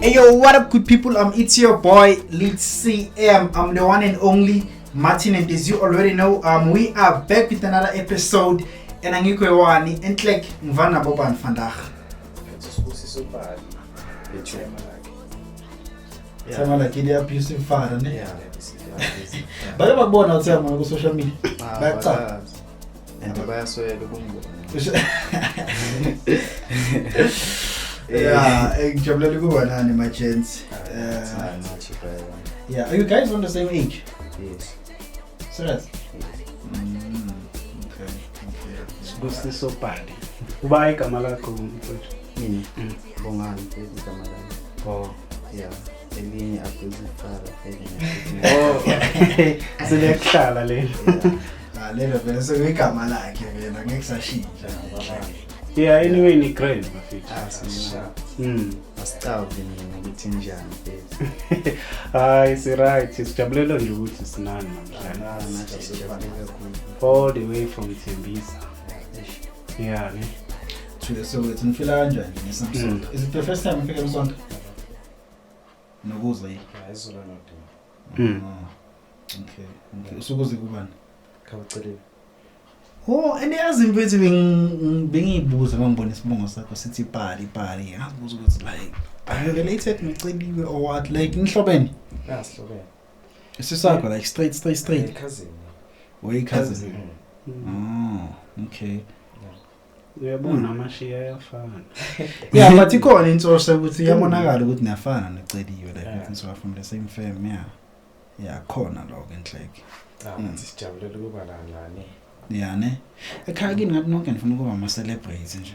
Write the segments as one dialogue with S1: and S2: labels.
S1: Hey yo, what up good people? It's your boy Lead CM. I'm the one and only Martin, and as you already know, we are back with another episode. And I'm going to and like Mvana Boban vandaag. Sama like the abusive father, ne?
S2: Yeah.
S1: But I'm born outside on social media. Back up.
S2: And the bias were the bungo.
S1: Yeah, I'm going my chance. Yeah, are you guys on the same age?
S2: Yes.
S1: Serious?
S3: Gusto so bad. Why Kamala come?
S2: Mini. Bongani pezi Kamala.
S3: Oh,
S2: yeah. Elinye apezi fara.
S3: Oh. Selekhala le.
S1: Lelo vele sekuyigama lakhe vele ngekusashintsha.
S3: Yeah, anyway ni great mafethu.
S2: Asitawuke mina ngithi njani pezi.
S3: Hayi si right, sijabulela nje ukuthi sinani namhlanje. All the way from Tembisa. Yeah, ne.
S1: So it's nifila kanjani ngeSamsonto? Is it the first time ufika eSonto? Nokuza yi.
S2: Ayizula nodini.
S1: Okay. Usukuze kubani?
S2: Khawucelile.
S1: Oh, and yazi mfethu bengiyibuza mangibona isibongo sakho sithi party. Ngazibuza ukuthi like are you related noCeliwe or what? Like nihlobene?
S2: Sihlobene.
S1: Isisakho like straight.
S2: Cousin.
S1: Way cousin. Oh, okay.
S3: Uyabona amashiya ayafana.
S1: Yeah, but ikhona inhloso ukuthi iyabonakala ukuthi niyafana noCeliwe like since we are from the same firm, yeah. Yeah, khona lokho enhleke.
S2: Sijabulela ukuba lana.
S1: Yeah, ne. Ekhaya kini ngathi nonke nifuna ukuba ama celebrate nje.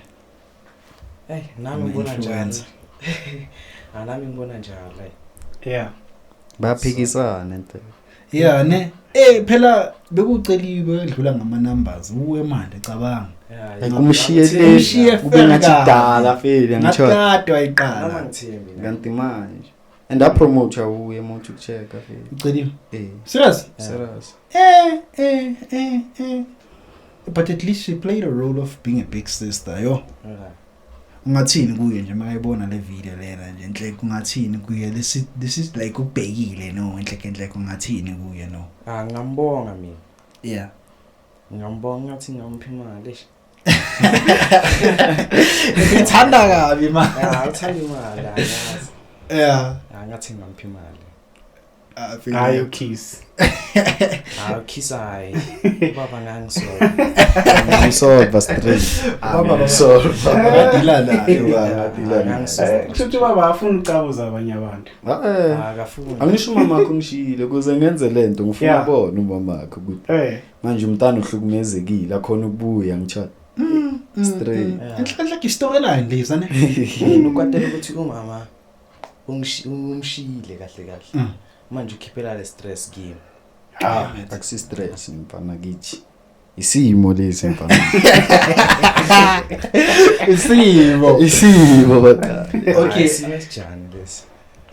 S2: Nami ngibona njalo. Nami ngibona njalo.
S3: Yeah.
S2: Baphikisana ente.
S1: Yeah, ne. Phela bekuCeliwe edlula ngama numbers. Uwe manje cabanga.
S2: Kumshiye ube ngathi dala feli ngitsho.
S1: Ngathi wayiqala.
S2: Noma ngithembi kanti manje. And I promote uye umuntu ukucheka feli.
S1: uCeliwe. Serious?
S2: Serious.
S1: But at least she played a role of being a big sister, yo. Ungathini kuye nje makayibona le video lena nje enhle ungathini kuye this is like ubhekile no enhle ungathini kuye no.
S2: Ngambonga mina.
S1: Yeah.
S2: Ngambonga ngathi ngamuphi imali.
S1: Ngithanda kabi ma.
S2: Uthanda imali ayazi.
S1: Yeah.
S2: Ngathi ngamuphi imali.
S3: Ayo kiss.
S2: Kiss hayi. Baba ngangisola. Ngisola straight.
S1: Baba sola. Badila nayo badila
S2: ngangisola.
S3: Kusho baba afuna ucabuza abanye abantu.
S2: Akafuni.
S4: Angisho mama wakho ngishile ukuze ngenze lento ngifuna bona umama wakho ukuthi manje umntana uhlukumezekile akhona ukubuya ngichat straight.
S1: Enhle storyline leza ne.
S2: Ukwatela ukuthi umama umshile kahle. Manje ukhiphela le stress game.
S4: Akusi stress mfana kithi. Isimo lesi mfana. Isimo bata.
S1: Okay,
S2: sinesijani lesi.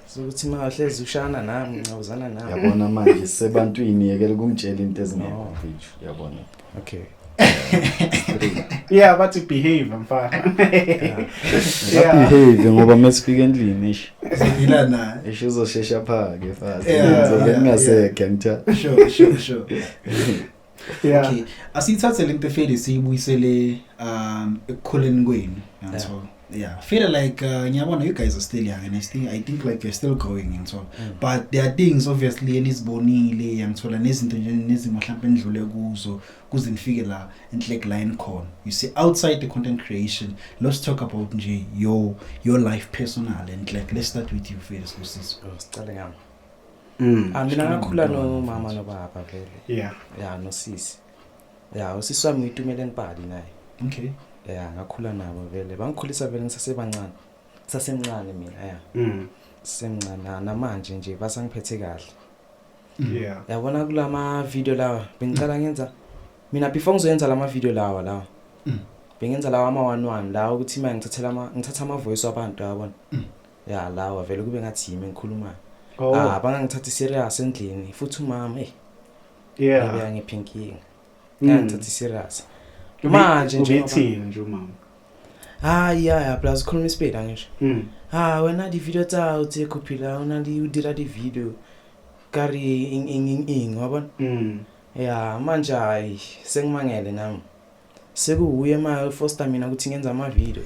S2: Sokuthi mahlezi ushana nami ngicawuzana nami.
S4: Yabona manje sebantwini yekela kumtshela into ezingekho mfethu yabona.
S2: Okay.
S3: Yeah, but to behave mfana.
S4: Behave ngoba mesifika endlini ish.
S1: ngila na.
S4: Isho uzoshesha phake fast.
S1: Yeah,
S4: Ngingasekho ngithatha.
S1: Sure.
S3: Yeah.
S1: Okay. Asithathe lento feli siyibuyisele ekukhuleni kwenu, ngiyathola. Yeah, feel like ngiyabona you guys are still young and I think like you're still growing and so. But there are things obviously enizibonile yangithola nezinto nje nezimo mhlawumbe endlule kuzo kuze nifike la enhlek line khona. You see outside the content creation, let's talk about nje your life personal and like let's start with you first Kusisi.
S2: Sicale ngami. Mina ngakhula no mama no baba vele. Yeah, no sisi. Yeah, usisi wami uyitumele mpali naye.
S1: Okay.
S2: Yeah, ngakhula nabo vele. Bangikhulisa vele ngisasebancane. Sasemncane mina, Semncane namanje nje basangiphethe kahle.
S3: Yeah.
S2: Yabona kulama video lawa. Bengicala ngenza mina before ngizoyenza lama video lawa. Bengenza lawa ama-1-1 lawa ukuthi manje ngithatha ama voice wabantu yabona. Yeah, lawa vele kube ngathi yimi engikhulumayo. Bangangithatha serious endlini futhi umama
S3: Yeah.
S2: Ngiyangiphinkinga. Ngangithatha serious. Manje nje
S3: ngithini nje umama.
S2: ya plus khuluma isipedi angisho wena di video tsa o tse copila ona di o dira di video kari ing wabona ya manje hayi sengimangele nami sekuuye ma foster mina ukuthi ngenza ama video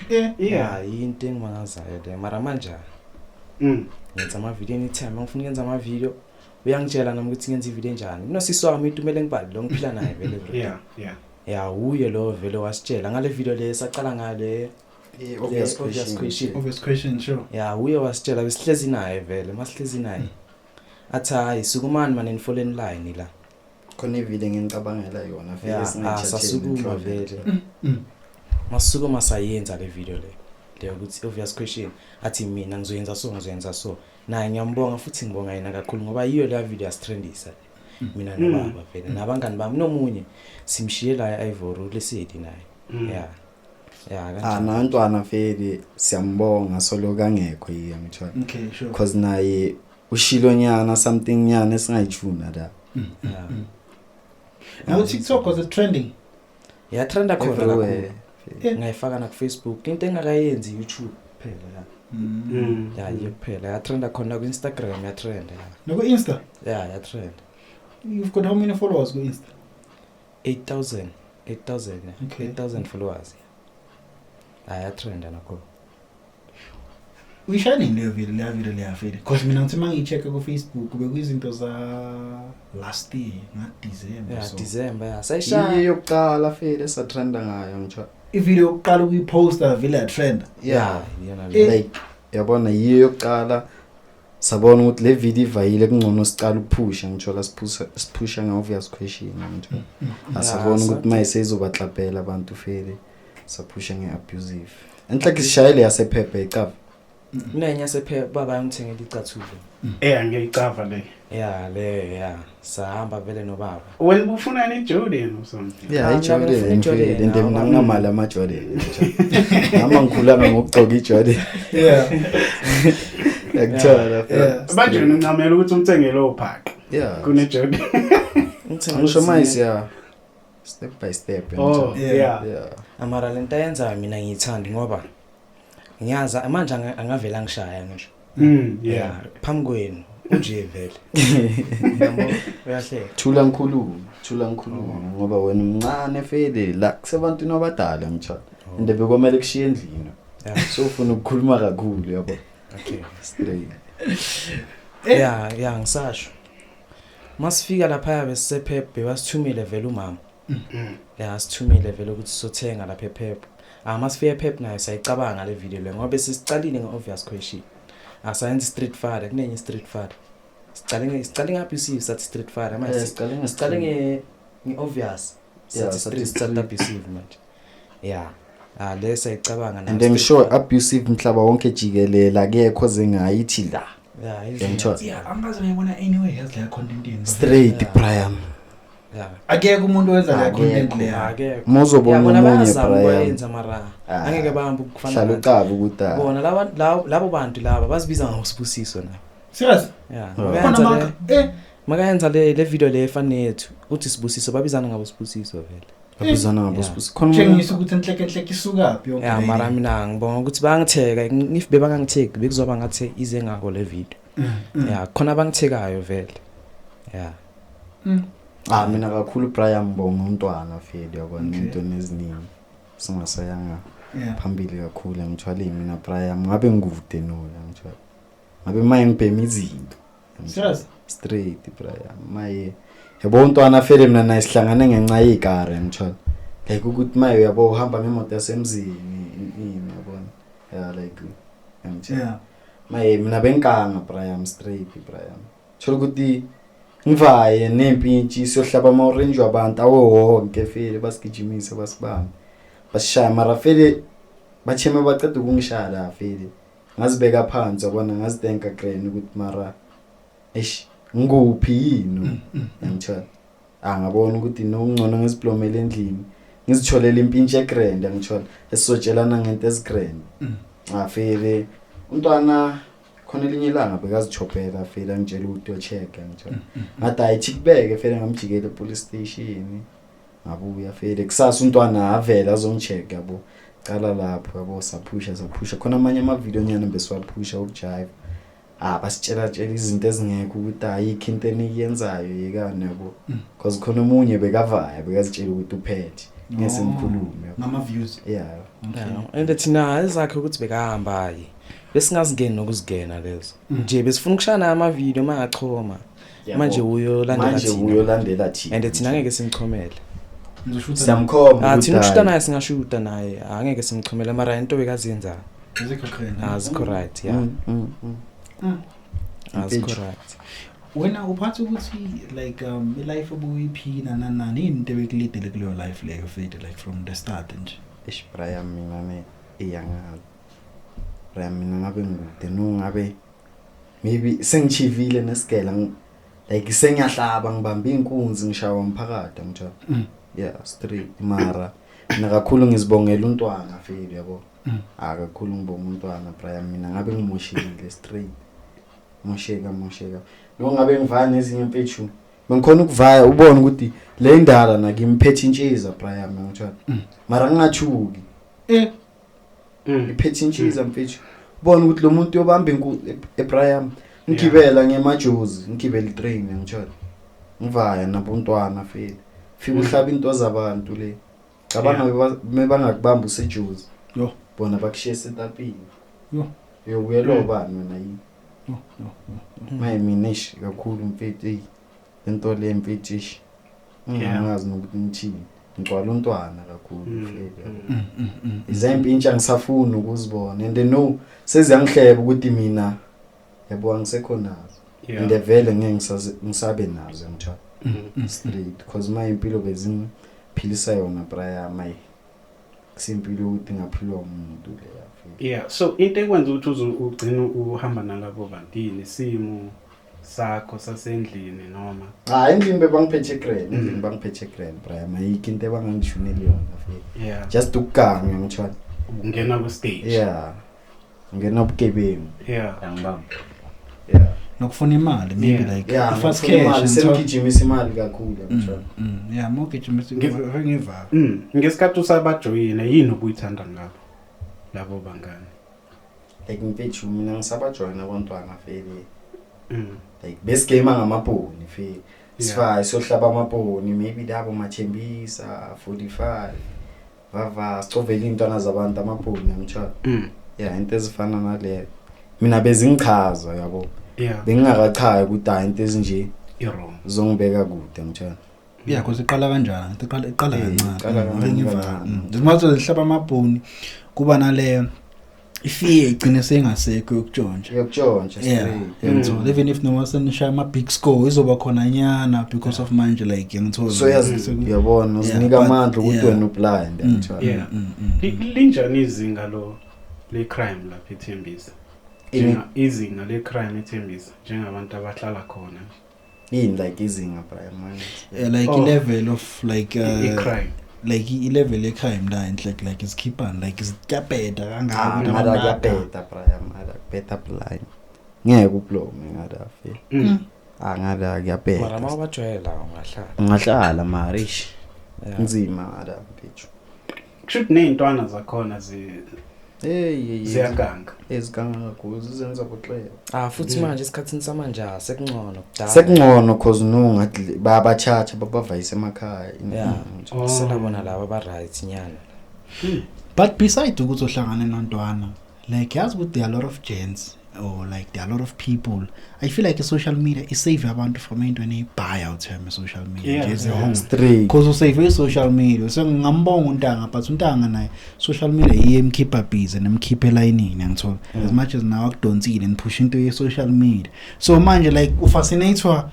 S2: into engimangazayo le mara manje ngenza ama video anytime ngifuna ngenza ama video uyangitshela nami ukuthi ngenza video njani kunosisi wami itumele ngibali lo ngiphila naye vele ya uye lo vele wasitshela ngale video le saqala ngale obvious
S1: question sure
S2: ya uye wasitshela besihlezi naye vele masihlezi naye athi hayi sukumani man in fallen line la
S4: khona ivile ngicabangela yona vele
S2: sasukuma vele masukuma sayenza le video le ukuthi obvious question athi mina ngizoyenza so naye ngiyambonga futhi ngibonga yena kakhulu ngoba yiyo le video yastrendisa mina nobaba vele nabangani bami nomunye simshiyela eIvory lesedi naye
S4: nantwana vele siyambonga soloka ngekho ngitshela
S1: okay sure
S4: because naye ushilonyana something nyana esingayijuna la
S1: now TikTok was trending
S2: trenda khona la ngayifaka na ku Facebook into engakayenzi YouTube phela la phela trenda khona ku Instagram trend
S1: no ku Insta
S2: trend.
S1: You've got how many followers go Insta?
S2: 8,000
S1: okay.
S2: 8,000 followers trend nakho
S1: we shining le video le afeli because mina ngithi mangichecka ku Facebook kube kuyizinto za last year December
S2: sayishaya
S4: yokuqala fele sa trenda ngayo ngitsho
S1: ivideo yokuqala ukuyiposta vele ya trend
S4: like yabona yiyo yokuqala sabona ukuthi le video ivayile kungcono sicala ukuphusha ngitsho la siphusha nga obvious question ngitsho asabona ukuthi mayise izobatlapela abantu fele saphusha ngeabusive enhlaka isishayele yasephephe icava
S2: Nenya sephepha baba ngithengela icathulo.
S3: Ngiyicava le.
S2: Le sahamba vele nobaba.
S3: Wena ufuna ni Jordan or something?
S4: Jordan into ngingamala ama Jordan. Nama ngikhulana ngokugcoka iJordan. Ngithola.
S3: Manje ngingamela ukuthi umthengele ophaka. Kune Jordan.
S4: Ngisho mayise step by step.
S2: Amara lento yenza mina ngiyithanda ngoba ngiyaza manje angavela ngishaya ngisho phambi kwenu unje vele uyahleka
S4: thula ngikhuluma ngoba wena umncane fele la kusebantwini abadala ngitsho inde bekomela kushiya endlini so ufuna ukukhuluma kakhulu yabo
S2: okay
S4: straight
S2: ngisasho masifika lapha besephephe wasithumile vele umama sithumile vele ukuthi sothenga lapha ephephe masifike ephephe nayo sayicabanga le video le ngoba sisicalile ngeobvious question asayenza street fighter kunenye street fighter sicale ngabusive sathi street fighter manje sicale ngeobvious sathi street abusive manje le sayicabanga
S4: nayo and I'm sure abusive mhlaba wonke jikelele akekho zengayithi la
S1: angaze ngiyibona anyway has la content yini
S4: straight Brian
S1: akekho umuntu wenza la content le
S4: mozobona umunye Brian
S2: mara angeke bahamba ukufana
S4: hlala uqaba ukuthi
S2: bona labo bantu laba bazibiza ngosibusiso na
S1: serious
S2: makayenza le video le efana yethu uthi sibusiso babizana ngabo sibusiso vele
S4: babizana ngabo sibusiso khona
S1: ngiyisa ukuthi enhleke isukaphi
S2: yonke mara mina ngibonga ukuthi bangitheka if bebangangitheki bekuzoba ngathi ize ngako le video khona bangithekayo vele
S4: mina kakhulu Brian ngibonga umntwana feli yabona into neziningi singasayanga phambili kakhulu ngithwala mina Brian ngabe ngikude nola ngithwala ngabe maye ngibhema izinto straight Brian maye yabo umntwana feli mina naye sihlangane ngenxa yegare ngithwala like ukuthi maye yabo uhamba ngemoto yasemzini yabona like ngithwala maye mina benkanga Brian straight Brian thola ukuthi ngivaye nempintshi siyohlaba ama orange wabantu awonke fele basigijimisa basibamba basishaya mara fele bacheme baqeda ukungishaya la fele ngazibeka phansi yabona ngazidenka green ukuthi mara nguphi yini ngithola ngabona ukuthi nongcono ngiziplomela endlini ngizitholele impintshi egrand ngithola esizotshelana ngento ezigrand fele umntwana khona elinye ilanga bekazichophela fela ngitshela ukuthi uyochecka ngithola ngathi ayithikubeke fela ngamjikela epolice station ngabuya fela kusasa untwana avela azongichecka yabo qala lapho yabo saphusha khona amanye ama-video nyana besiwaphusha ukujive basitshela izinto ezingekho ukuthi ayikho into eniyenzayo yekani yabo because khona omunye bekavaya bekazitshela ukuthi uphethe ngese ngikhulume
S1: ngama-views
S2: and thina ezakhe ukuthi bekahambaye besingazingeni nokuzigena lezo nje besifuna ukushaya ama-video mangachoma manje uyolandela thina and thina angeke simchomele
S4: siyamkhomba
S2: thina ukushuta naye singashuta naye angeke simchomele mara into bekazenza azikho right azikho right
S1: wena uphatha ukuthi like life obuyiphila nani into ebekulidele kuleyo life leyo fade like from the start nje
S4: Brian mina eyangazi Brian mina ngabe ngikude nongabe maybe sengichivile nesigela like sengiyahlaba ngibamba inkunzi ngishawa umphakade ngithola yeah straight mara nakakhulu ngizibongela untwana fade yabo akakhulu ngibonga untwana Brian mina ngabe ngimoshile straight mosheka lo ngabe ngivaya nezinye impethu bengikhona ukuvaya ubone ukuthi le ndala nakimphethe intshiza Brian ngithola mara ngingathuki iphethe intshiza mfethu ubone ukuthi lo muntu yobamba eBrian ngikibela ngemajozi ngikibela itrain ngithola ngivaya nabontwana fela fika uhlaba into zabantu le cabanga mebangakubamba usejozi
S1: yo
S4: bona bakushiye setapini
S1: yo
S4: uyelo bani wena yini mayiminesh kakhulu mfethu into le mfethu ngingazi nokuthi ngithini ngicwala untwana kakhulu fela izempi intsha ngisafuna ukuzibona and no seziyangihleba ukuthi mina yabo angisekhonazo and vele ngeke ngisabe nazo ngithola straight because my impilo bezingiphilisa yona Brian my simpilo ukuthi ngaphilwa umuntu le
S3: yeah so into ekwenza ukuthi ugcina uhamba nalabo bantu isimo sakho sasendlini noma
S4: endlini bebangiphethe grand Brian mayikho into ebangangishunela yona
S3: yeah
S4: just ukuganga ngithola
S3: ungena ku stage
S4: yeah ngena ubugebengu
S3: angibamba
S1: nokufuna imali maybe like
S4: first cash sengijimisa imali kakhulu ngithola
S1: yeah mokujimisa ngiva
S3: ngesikhathi usabajoyina yini obuyithanda ngabo labo bangani
S4: like mfethu mina ngisabajoyina abantwana feli like best game ngamabhoni feli sifa sohlaba amabhoni maybe labo mathembisa 45 vava sicovela intwana zabantu amabhoni ngithola yeah into ezifana nale mina bezingichaza yabo bengingakachaya ukuthi into ezinje
S3: wrong
S4: zongibeka kude ngithola
S1: yeah because iqala kanjani iqala kancane ngiva ngimazo zihlaba amabhoni kuba nale ifie igcine sengasekho
S4: yokutshontsha
S1: yeah so even if no was nishaya ama big score izoba khona nyana because of manje like ngithola
S4: so uyabona uzinika amandla ukuthi wena ublind ngithola
S3: linjani izinga lo le crime lapha eThembisa izinga le crime eThembisa njengabantu abahlala khona
S4: yini like izinga Brian man
S1: like level of like
S3: crime
S1: like i-level ye-crime la like isikhipana like isityapeta kangaka
S4: ngiyapeta Brian ngiyapeta blind ngeke ublome ngadafe ngada ngiyapeta
S2: mara mawabajwayela
S4: ungahlala marish nzima ngada mfethu
S3: should neyintwana zakhona ziyaganga
S4: eziganga kakhulu zizenza boxela
S2: futhi manje esikhathini samanje
S4: sekungcono cause ngathi bayabachacha babavayisa emakhaya
S2: selabona laba ba right nyana
S1: but beside ukuthi ohlangane nontwana like yazi ukuthi there are a lot of gents or like there are a lot of people I feel like social media is save abantu from into any buyout term social media just a
S4: straight
S1: cause save social media so ngambonga untanga but untanga naye social media iyemkhipha busy nemkhiphe lining ngithola as much as now akudonsile and push into your social media so manje like ufascinator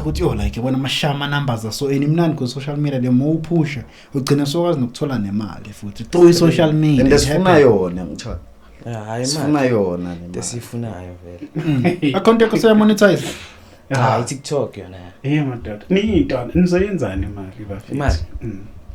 S1: ukuthi like yabona amashama numbers so enimnandi ku social media le mo upusha ugcina sokwazi nokuthola nemali futhi through social media
S4: and esifuna yona ngithola
S2: hayi
S4: sifuna yona
S2: ndesifunayo vele
S1: account yakho saya monetize
S2: TikTok yona
S3: madoda niyintwana nizoyenzani imali bafethu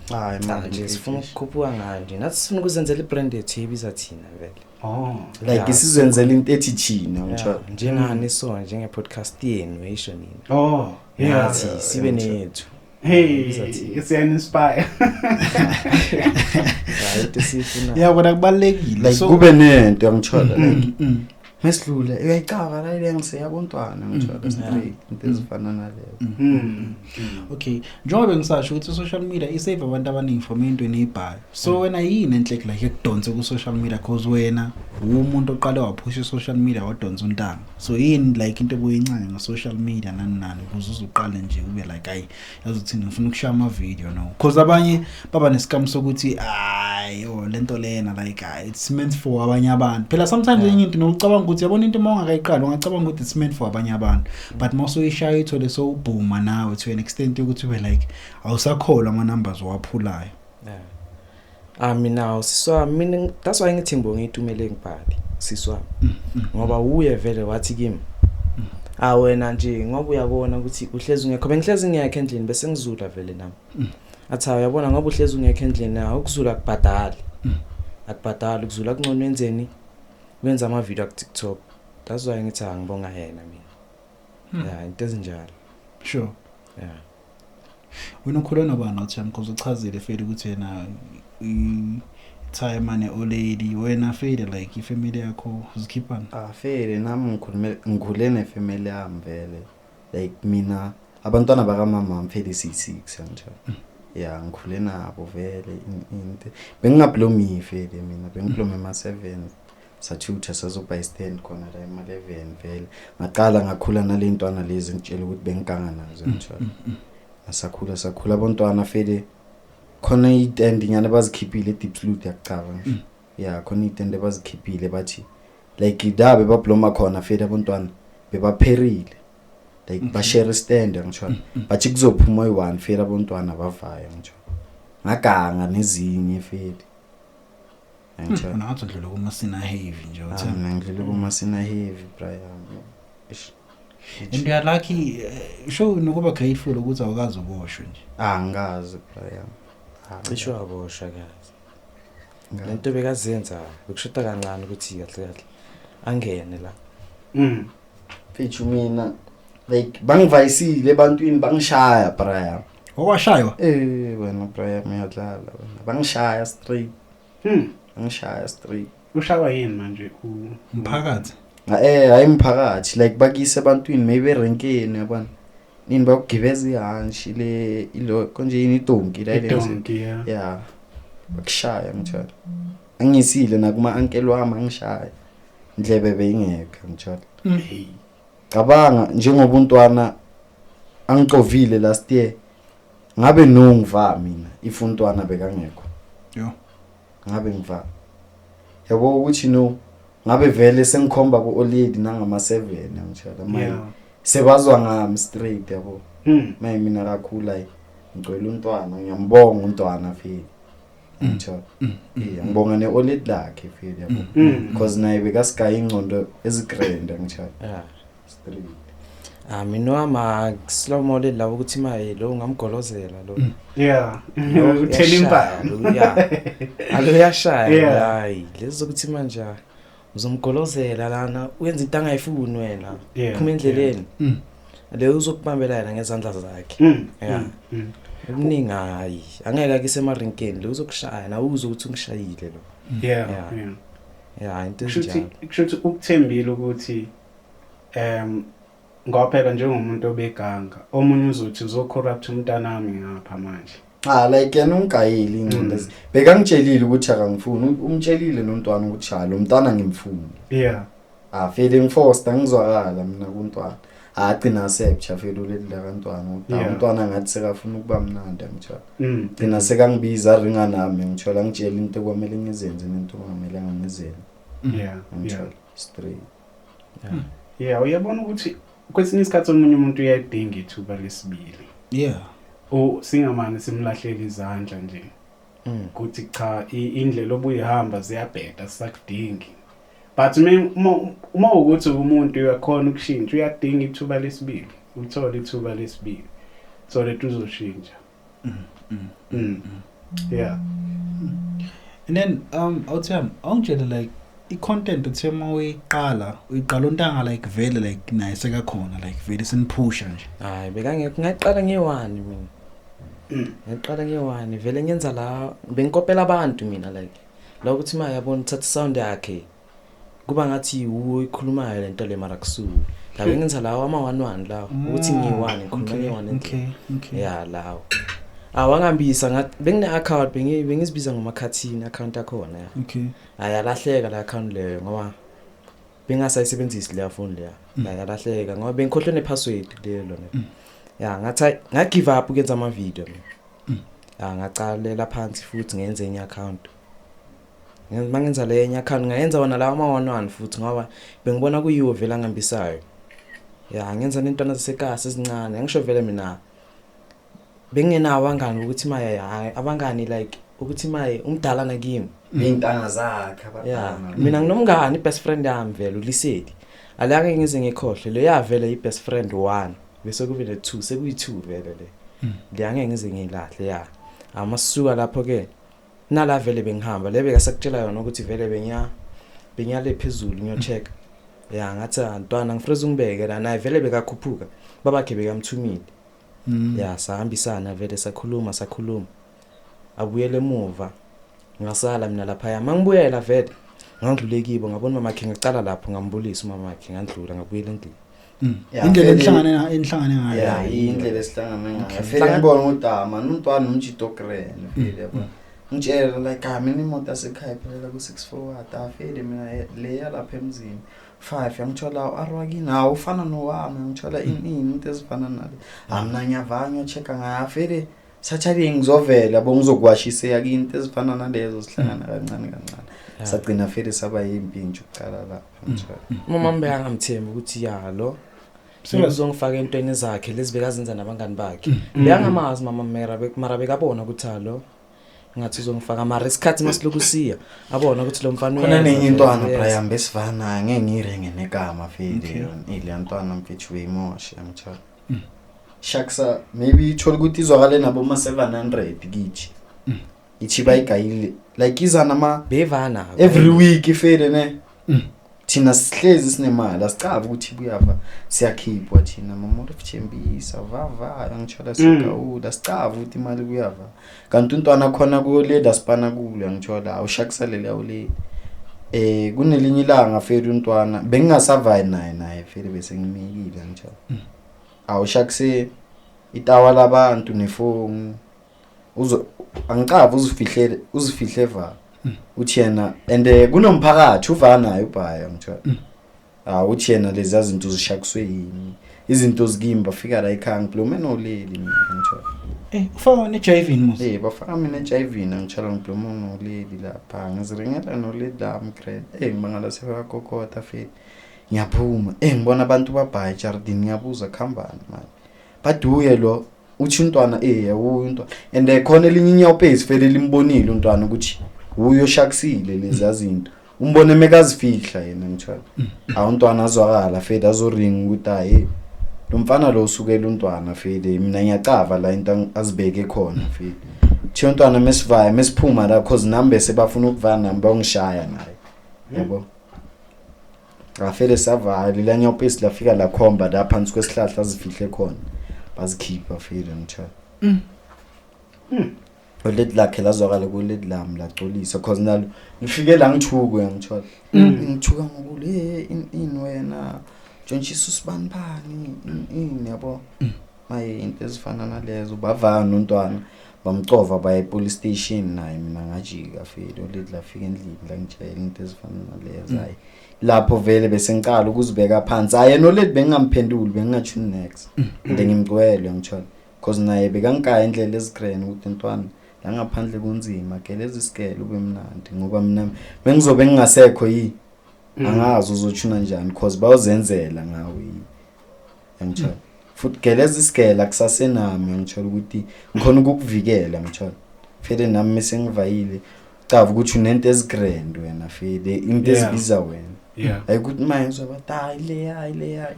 S2: hayi manje sifuna ukukhuphuka ngayo nje nathi sifuna ukuzenzela ibrand yethu ibiza thina vele
S4: like isizenzela into ethi thina ngithola
S2: njengani so njenge podcast yenu yisho nini
S3: yathi
S2: sibe nethu
S3: hey it's an inspire
S2: into esifuna
S1: yeah kodwa kubalekile
S4: like kube nento yangichola like mesidlule uyayicaba la ile ngiseyabantwana ngichola straight into ezifana naleyo.
S1: Okay, njengoba ngisasho ukuthi social media isave abantu abaningi from intweni ebhayo. So wena yini enhle like ekudonse ku social media cause wena umuntu oqale waphusha social media wadonsa untanga. So yini like into ebuyincane ngo social media nani ukuze uzuqale nje ube like hayi yazothina ngifuna ukushaya ama video no. Cause abanye baba nesikam sokuthi ayo lento lena like it's meant for abanye abantu. Phela sometimes enye into nokucabanga ukuthi yabona into mawungakayiqala ungacabanga ukuthi it's meant for abanye abantu. But mase uyishaya ithole so ubhuma nawe to an extent ukuthi ube like awusakholwa ama numbers waphulayo.
S2: Mina siswa mina that's why ngithi ngibonga itumele ngibhali siswa ngoba uye vele wathi kimi wena nje ngoba uyabona ukuthi uhlezi ungekho bengihlezi ngiyakhe endlini bese ngizula vele nami athi uyabona ngoba uhlezi ungekho endlini nawe ukuzula kubhadali akubhadali ukuzula kungcono wenzeni wenza ama video ku TikTok. That's why ngithi ngibonga yena mina into ezinjalo.
S1: Sure.
S2: Yeah.
S1: Wena ukhulana bani uthi because uchazile fela ukuthi yena time ane olady wena fela like ifamily yakho uzikhipana.
S4: Fela nami ngikhule nefamily yami vele like mina abantwana baka mama mfeli 66 kanjalo. Yeah ngikhule nabo vele into bengingablomi fela mina bengiblome ma 7 sathutha sazoba stand khona la ema 11 vele ngaqala ngakhula nalentwana lezi ngitshela ukuthi bengikanga nazo njalo. Sakhula abantwana fele khona itende nyana bazikhiphile deep salute yakugcaba nje. Yeah khona itende bazikhiphile bathi like idabe babloma khona fele abantwana bebapherile like ba share stand ngitshona bathi kuzophuma i1 fele abantwana bavaya ngitshona ngaganga nezinye fele ngitshona
S1: nathi ndlule kuma sina heavy nje uthi
S4: ngidlule kuma sina heavy Brian.
S1: And you are lucky show nokuba grateful ukuthi awukazi uboshwe nje.
S4: Ngikazi Brian.
S2: Cishe wabosha kazi. Lento bekazenza bekushoda kancane ukuthi kahle angene la.
S4: Fethu mina like bangivayisile ebantwini bangishaya Brian.
S1: Owashaywa?
S4: Wena Brian uyadlala wena. Bangishaya straight. Bangishaya straight.
S3: Ushawa yini manje
S1: umphakathi?
S4: Hayi umphakathi like bakise ebantwini maybe erenkeni yabona. Nini bakugiveza ihanshi le ilo konje yini idonki la ile. Yeah. Bakushaya ngitshela. Angisile nakuma uncle wami angishaya. Indlebe beyingekho ngitshela. Cabanga njengoba untwana angicovile last year. Ngabe nongiva mina if untwana bekangekho.
S1: Yo.
S4: Ngabe ngiva. Yabo ukuthi no ngabe vele sengikhomba ku olady nangama 7 ngitshela manje. Sebazwa ngami straight yabo. Maye mina kakhula ngicela untwana ngiyambonga untwana file. Ngitshela. Ngibonga ne olady lakhe file yabo. Because naye bekasigaya ingcondo ezigrand ngitshela. Straight.
S2: Mina wama slow mole la ukuthi maye lo ngamgolozela lo.
S3: Yeah. Uthela impala.
S2: Yeah. Aloyashaya hayi lezo ukuthi manje uzomgolozela lana uyenza into angayifuni wena. Phuma endleleni. Le uzokubambela yena ngezandla zakhe. Yeah. Eminingi hayi angeke akise emarinkeni lo uzokushaya na uzo ukuthi ungishayile lo.
S3: Yeah.
S2: Yeah into njalo.
S3: Kushuthi ukuthembile ukuthi ngophela njengomuntu obeganga omunye uzothi uzocorrupt umntanami ngapha manje.
S4: Like yena ungayili ingqondo. Bekangitshelile ukuthi akangifuni umtshelile nontwana ukuthi cha lo mntana ngimfuni.
S3: Yeah.
S4: Fele ngiforce ngizwakala mina kuntwana. Agcina sepcha fele uledla kantwana untwana ngathi sekafuna ukuba mnandi ngithola. Gcina sekangibiza ringa nami ngithola ngitshela into kwamele ngizenze nento ngamele ngizenze.
S3: Yeah.
S4: Ngithola straight.
S3: Yeah, uyabona ukuthi kwesinye isikhathi omunye umuntu uyayidinga ithuba lesibili.
S1: Yeah.
S3: Singamane simlahlele izandla nje. Kuthi cha indlela obuyihamba ziyabheda sakudingi. But uma ukuthi umuntu uyakhona ukushintsha uyadinga ithuba lesibili. Uthola ithuba lesibili. So lethu uzoshintsha. Yeah.
S1: And then awutham awungitshela like i-content uthema uyiqala untanga like vele like naye sekakhona like vele seniphusha nje.
S2: Hayi bekangekho ngaqala nge1 mina. ngiqala nge1 vele ngenza la bengikopela abantu mina like la ukuthi manje yabona uthatha sound yakhe kuba ngathi uyikhulumayo lento le mara kusuku la bengenza lawo ama11 lawo ukuthi ngiyi1 ngikhuluma nge1
S1: okay
S2: yeah lawo awangambisa ngathi bengine account bengizibiza ngomakhathini account yakhona ya
S1: okay
S2: ayalahleka la account leyo ngoba bengasayisebenzisi le phone leya ayalahleka ngoba bengikhohlwe nepassword leyo lona ya ngathi ngagive up ukwenza ama video ngacalela phansi futhi ngenze enye account mangenza le enye account ngayenza wona lawa ama11 futhi ngoba bengibona kuyiwo vela ngambisayo ya ngenza nentwana zasekasi ezincane ngisho vele mina bengenawo abangani ukuthi maye abangani like ukuthi maye umdala nakimi
S4: intanga zakhe
S2: yeah mina nginomngani best friend yami vele uliseli alake ngize ngikhohle lo yavela i best friend 1 bese kube ne2 sekuyi2 vele le ngiyangeke ngize ngilahle ya amasuka lapho ke nala vele bengihamba lebe kasakutshela yona ukuthi vele benyale phezulu ngiyocheck ya ngathi antwana ngifreza ungibeke la naye vele bekakhuphuka babakhe bekamthumile ya sahambisana vele sakhuluma abuyele emuva ngasala mina lapha ya mangibuyela vele ngandlule kibo ngabona mama khe ngicala lapho ngambulisa mama khe ngandlula ngabuyela endlini
S1: indlela enhlangane ngayo
S4: ya indlela esihlangane ngayo fela ngibona udama nomntwana umjitogrene fela yabona ngitshela like mina imoto yasekhaya phela ku64 afele mina leya lapha emzini 5 yangithola arwakini hawo ufana nowami ngithola into ezifana nale mina ngiyavanga check ngayafele sathali ngizovela bo ngizokwashisa yakinto ezifana nalezo sihlangana kancane sagcina fele saba yimpintsho uqala lapha ngithola
S2: mama mbe angamthembi ukuthi yalo sizongifaka entweni zakhe lezibekazenza nabangani bakhe beyangamazi mama mara bekabona ukuthi alo ngathi uzongifaka mara isikhathi masilokhu siya abona ukuthi lo mfana
S4: khona nenye intwana Brian besifana ngeke ngirenge negama fele ile ntwana mfethu weyimosha ngithola shaksa maybe ithola ukuthi izwakale nabo ma 700 kithi ithi bayigayile like izana ma
S2: bevana
S4: every week ifele ne thina sihlezi sinemali asicaba ukuthi buyava siyakhipwa thina mama uFthembisa vava ngithola sikawula sicaba ukuthi imali buyava kanti untwana khona ku leader spana kule ngithola awushakusalele awule kunelinye ilanga fele untwana bengingasavai naye fele bese ngimekile ngithola awushakuse itawa labantu nefoni angicaba uzifihle va uthi yena and kunomphakathi uvana naye ubhaya ngithola uthi yena lezi izinto zishakuswe yini izinto zikimba fika la ekhaya ngiplume noleli ngithola
S1: ufaka ne-HIV mos
S4: bafaka mina ne-HIV ngithola ngiplume noleli lapha ngiziringela noleli la mgrade ngibangala sebakokota fela ngiyaphuma ngibona abantu babhaya ejardini ngiyabuza khambani manje baduye lo uthi untwana untwana and khona elinye inyawupezi fele limbonile untwana ukuthi uyo shakusile lezi izinto umbone emekazifihla yena ngithola untwana azwakala fele azoringa ukuthi lo mfana lo usukela untwana fele mina ngiyacava la into azibeke khona fele thi untwana mesivaya mesiphuma la cause nambe sebafuna ukuvana namba ongishaya naye yabo afele savali la nyawupesi lafika la khomba la phansi kwesihlahla azifihle khona bazikhipha fele ngithola oledi lakhe lazwakala kuledi lami lacolisa cause nalo ngifike la ngithuko ngithola ngithuka ngokule in wena Jontshisa usibanibani yabo maye into ezifana nalezo bavana untwana bamcova baye police station naye mina ngajika fele oledi lafika endlini la ngitshela into ezifana nalezo hayi lapho vele bese ngicala ukuzibeka phansi ayena oledi bengingamphenduli bengingathi next ngimgcwele ngithola cause naye bekangikaya indlela ezigrene ukuthi untwana la ngaphandle kunzima ke lezi scale ube mnandi ngoba mina bengizobe ngingasekho angazi uzothuna njani cause bayozenzela ngawe ngithola futhi gelezi scale akusasenami ngithola ukuthi ngikhona ukukuvikela ngithola fele nami mase ngivayile cava ukuthi unento ezigrand wena fele into ezibiza wena ayikuthi manje uzoba leya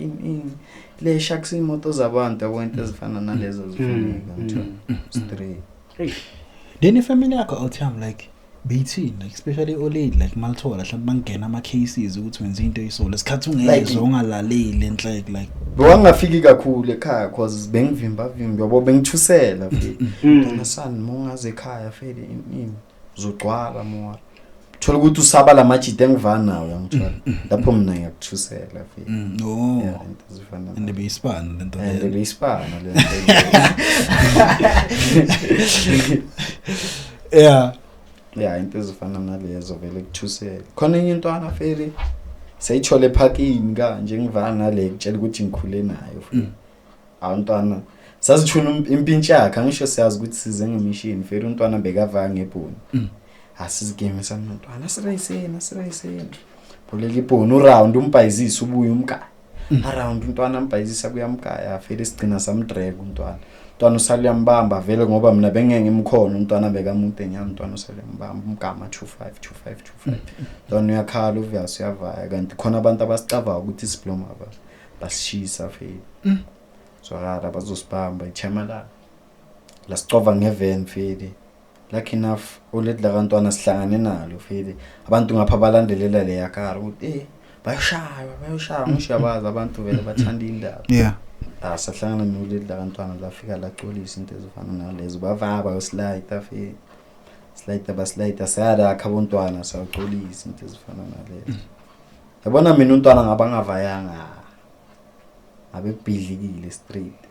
S4: le shaks imoto zabantu akwento ezifana nalezo zifuneka ngithola straight
S1: then ifamily yakho all time like BT like especially old like malithola mhlawumbe bangena ama cases ukuthi wenza into eyisolo lesikhathi ungezwe ungalaleli enhleke like
S4: bewangafiki kakhulu ekhaya cause bengivimba yabo bengithusela mfethu nasani mongaze ekhaya fede ini uzogcwala moya thola ukuthi usaba lamajide engivana nawo yangithola lapho mina ngiyakuthusela fethu
S1: no
S4: yeah into zifana
S1: and the span lento
S4: and the span lento yeah into zifana nalezo vele kuthusela khona enye intwana fede sayithole ephakini kanje ngivana nale kutshela ukuthi ngikhule nayo futhi awuntwana sasithuna impintshi yakhe angisho siyazi ukuthi size ngemishini fere untwana bekavanga ngebhoni asizigeme samntwana sirayisena bolela ibhoni uround umbhayizisa ubuye umkaya around untwana umbhayizisa kuyamkaya fere sigcina samdrega untwana usale yambamba vele ngoba mina bengenge imkhono untwana bekamuntu enyama untwana usale yambamba umgama 25 untwana uyakhala uviyasi uyavaya kanti khona abantu abasicava ukuthi isibloma basishisa fede so rara bazosibamba ichama la sicova ngeven fede lucky enough oledla kantwana sihlangane nalo fede abantu ngapha balandelela le yakara ukuthi bayoshaya ngisho yabaza abantu vele bathanda indaba
S1: yeah
S4: sahlangana noledla kantwana lafika laqolisa into ezifana nalezo bavaba yoslide fede slide sayada akhabontwana sawuqolisa into ezifana nalezo yabona mina untwana ngabangavayanga abe bhidlikile straight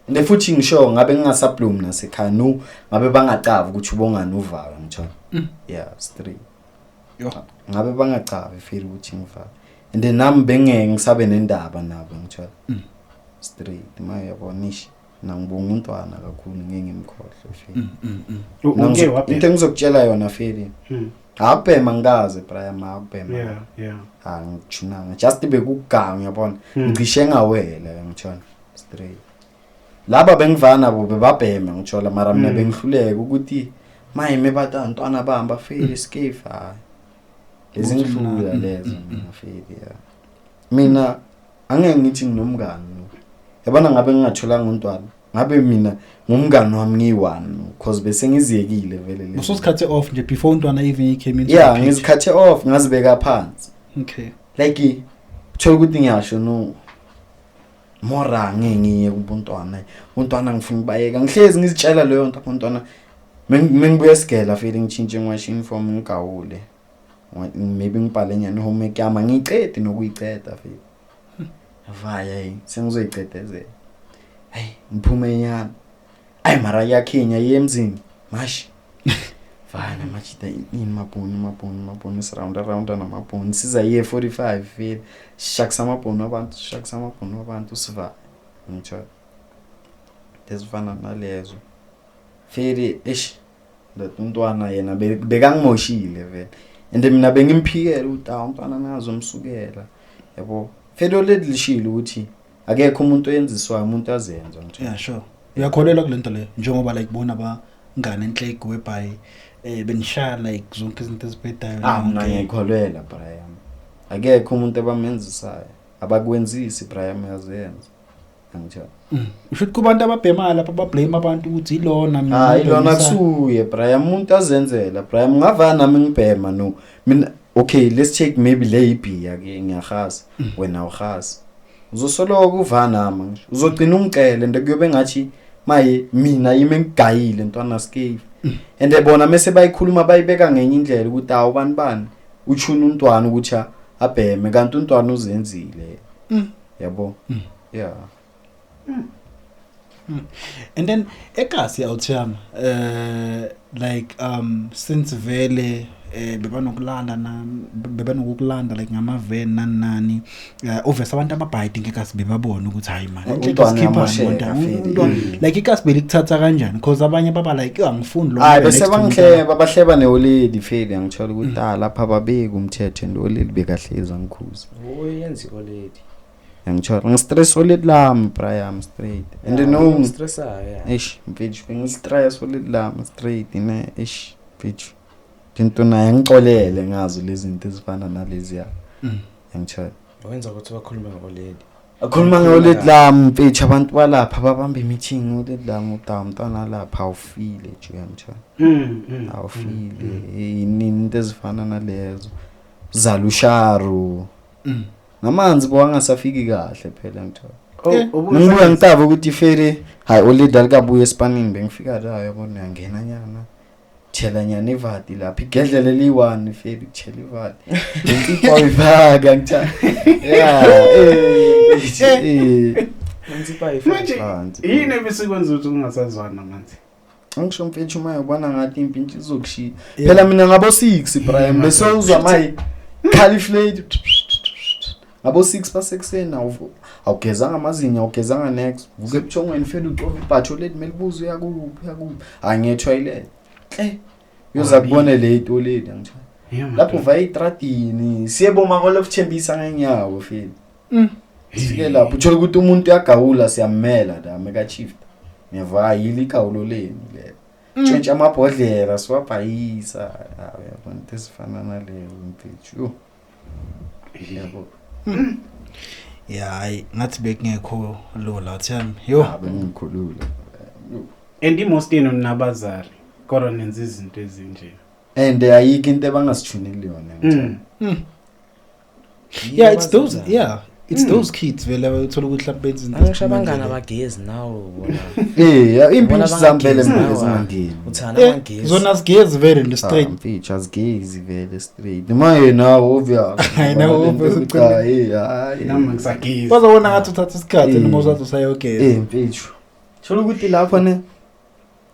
S4: ende futhi ngisho ngabe ngingasablom nasekhaya no ngabe bangacava ukuthi ubongani uvaka ngithola yeah straight
S1: yo
S4: ngabe bangacava feel ukuthi ngivaka ende nami bengeke ngisabe nendaba nabo ngithola straight mayabonishi nangibonga untwana kakhulu ngeke ngimkhohle feel into engizokutshela yona feel abhema ngaze Brian abhema
S3: yeah
S4: angijunanga just bekuganga yabona ngicishe ngawela ngitshona straight laba bengivana nabo bebabhema ngithola mara mina bengihluleka ukuthi mayime batantwana bamba feel escape ezingidlula lezo mina feel mina angeke ngithi nginomngani yabona ngabe ngingathola ngontwana ngabe mina ngumngani wami ngiyi-1 because bese ngiziyekile vele lezo
S1: ususikhathe off nje before untwana even came into
S4: yeah ngizikhathe off ngazibeka phansi
S1: okay
S4: like uthola ukuthi ngiyasho no mora ngiye kubuntwana untwana ngifuna bayeka ngihlezi ngizitshela leyo nto untwana mengibuya sigela feeling ngitshintshe ngwashini form ngigawule maybe ngibhale nyane homework yami ngicede nokuyiceda feel vaya sengizoyicedezela hey ngiphume enyana ay mara yakhinya yemzini mashi fana machita ini mabhoni surround namabhoni siza ye 45 feel shaksa amabhoni abantu siva ngitsho desifana nalezo feel untwana yena bekangimoshile vele ende mina bengimphikela ukuthi untwana nazo umsukela yabo feel ledlishile ukuthi akekho umuntu oyenziswayo umuntu azenza ngitsho
S1: yeah sure uyakholelwa kulento le njengoba like bona abangane enhleke webhayi benishaya like zonke izinto ezibhedayo
S4: mina ngiyakholelwa Brian akekho umuntu abamenzisayo abakwenzisi Brian uyazenza angitsho
S1: ushuthi kubantu ababhema lapha bablame abantu ukuthi ilona mina
S4: ilona kusuye Brian umuntu azenzela Brian ngavana nami ngibhema no mina okay let's take maybe laybe ake ngiyahaza wena uhaza uzosoloka uvana manje uzogcina umcele ndekuyobe ngathi maye mina yime ngigayile ntwana skave ende bona mase bayikhuluma bayibeka ngenye indlela ukuthi awu bani uchuna untwana ukuthi abheme kanti untwana uzenzile yabo yeah
S1: and then ekasi awuthiyama like since vele bebanokulanda like ngamaven nani obviously abantu ababhayidi ngekasi bebabona ukuthi hayi man like ikasi belikuthatha kanjani because abanye baba like angifundi lo
S4: bese babahleba neoledi fade ngithola ukuthi lapha babeka umthetho ndoledi bekahleza ngikhuza
S2: oyenzi oledi
S4: ngithola ngistress oledi lami Brian straight and no
S2: stress
S4: mfethu ngistress oledi lami straight ne mfethu into naye ngixolele ngazo lezi zinto ezifana nalezi ya ngithola
S2: wenza ukuthi bakhulume ngoledi
S4: akhuluma ngoLed Lam mfethu abantu balapha babamba meeting ngoLed Lam umntwana lapha awufile nje uyamthola awufile yini into ezifana nalezo zalusharu namanzi bowangasafiki kahle phela ngithola ngibuya ngitava ukuthi ifere hayi uLed alikabuye esipanini bengifika la yabona yangena nyana thela nyana ivati lapha igedlela li1 ifere kuthela ivati into oyifaka ngitha
S2: Ngizipa
S3: manje yini ebisikwenza ukuthi ungasazwana manje
S4: angisho mfethu maye ubona ngathi impintshi izokushiya phela mina ngabo 6 Brian bese uzwa maye califlate ngabo 6 basekuseni awugezanga amazinyo awugezanga next vuke ebuthongweni fela ucofa ibhatho leti melibuzo yakuphi angiye toilet uyoza kubona le toilet ngithola lapho vaya itradini siyeboma ngolokuthembisa ngenyawo fela sike lapho uthola ukuthi umuntu uyagawula siyamela la meka chief ngiyava yili igawulo leni le tshentshi amabhodlela siwabhayisa uyabona into ezifana naleyo mfethu yabo
S1: hayi ngathi bekungekho lola thami yo
S4: bengikhulula
S3: and most nabazali kodwa nenza izinto ezinje
S4: and ayikho into abangasijuneli yona
S1: yeah it's those kids vele uthola ukuthi mhlawumbe izinto
S2: angisho abangana abagezi nawo bona
S4: impintshi zambele ezingangeni
S2: uthana abagezi
S1: zona sigezi vele in the street
S4: mfethu azigezi vele straight maye nawo obvious
S1: I know obvious
S4: hayi
S3: nami ngisagezi
S1: bazobona ngathi uthatha isikhathi noma uzathi usayogeza
S4: mfethu thola ukuthi lapha ne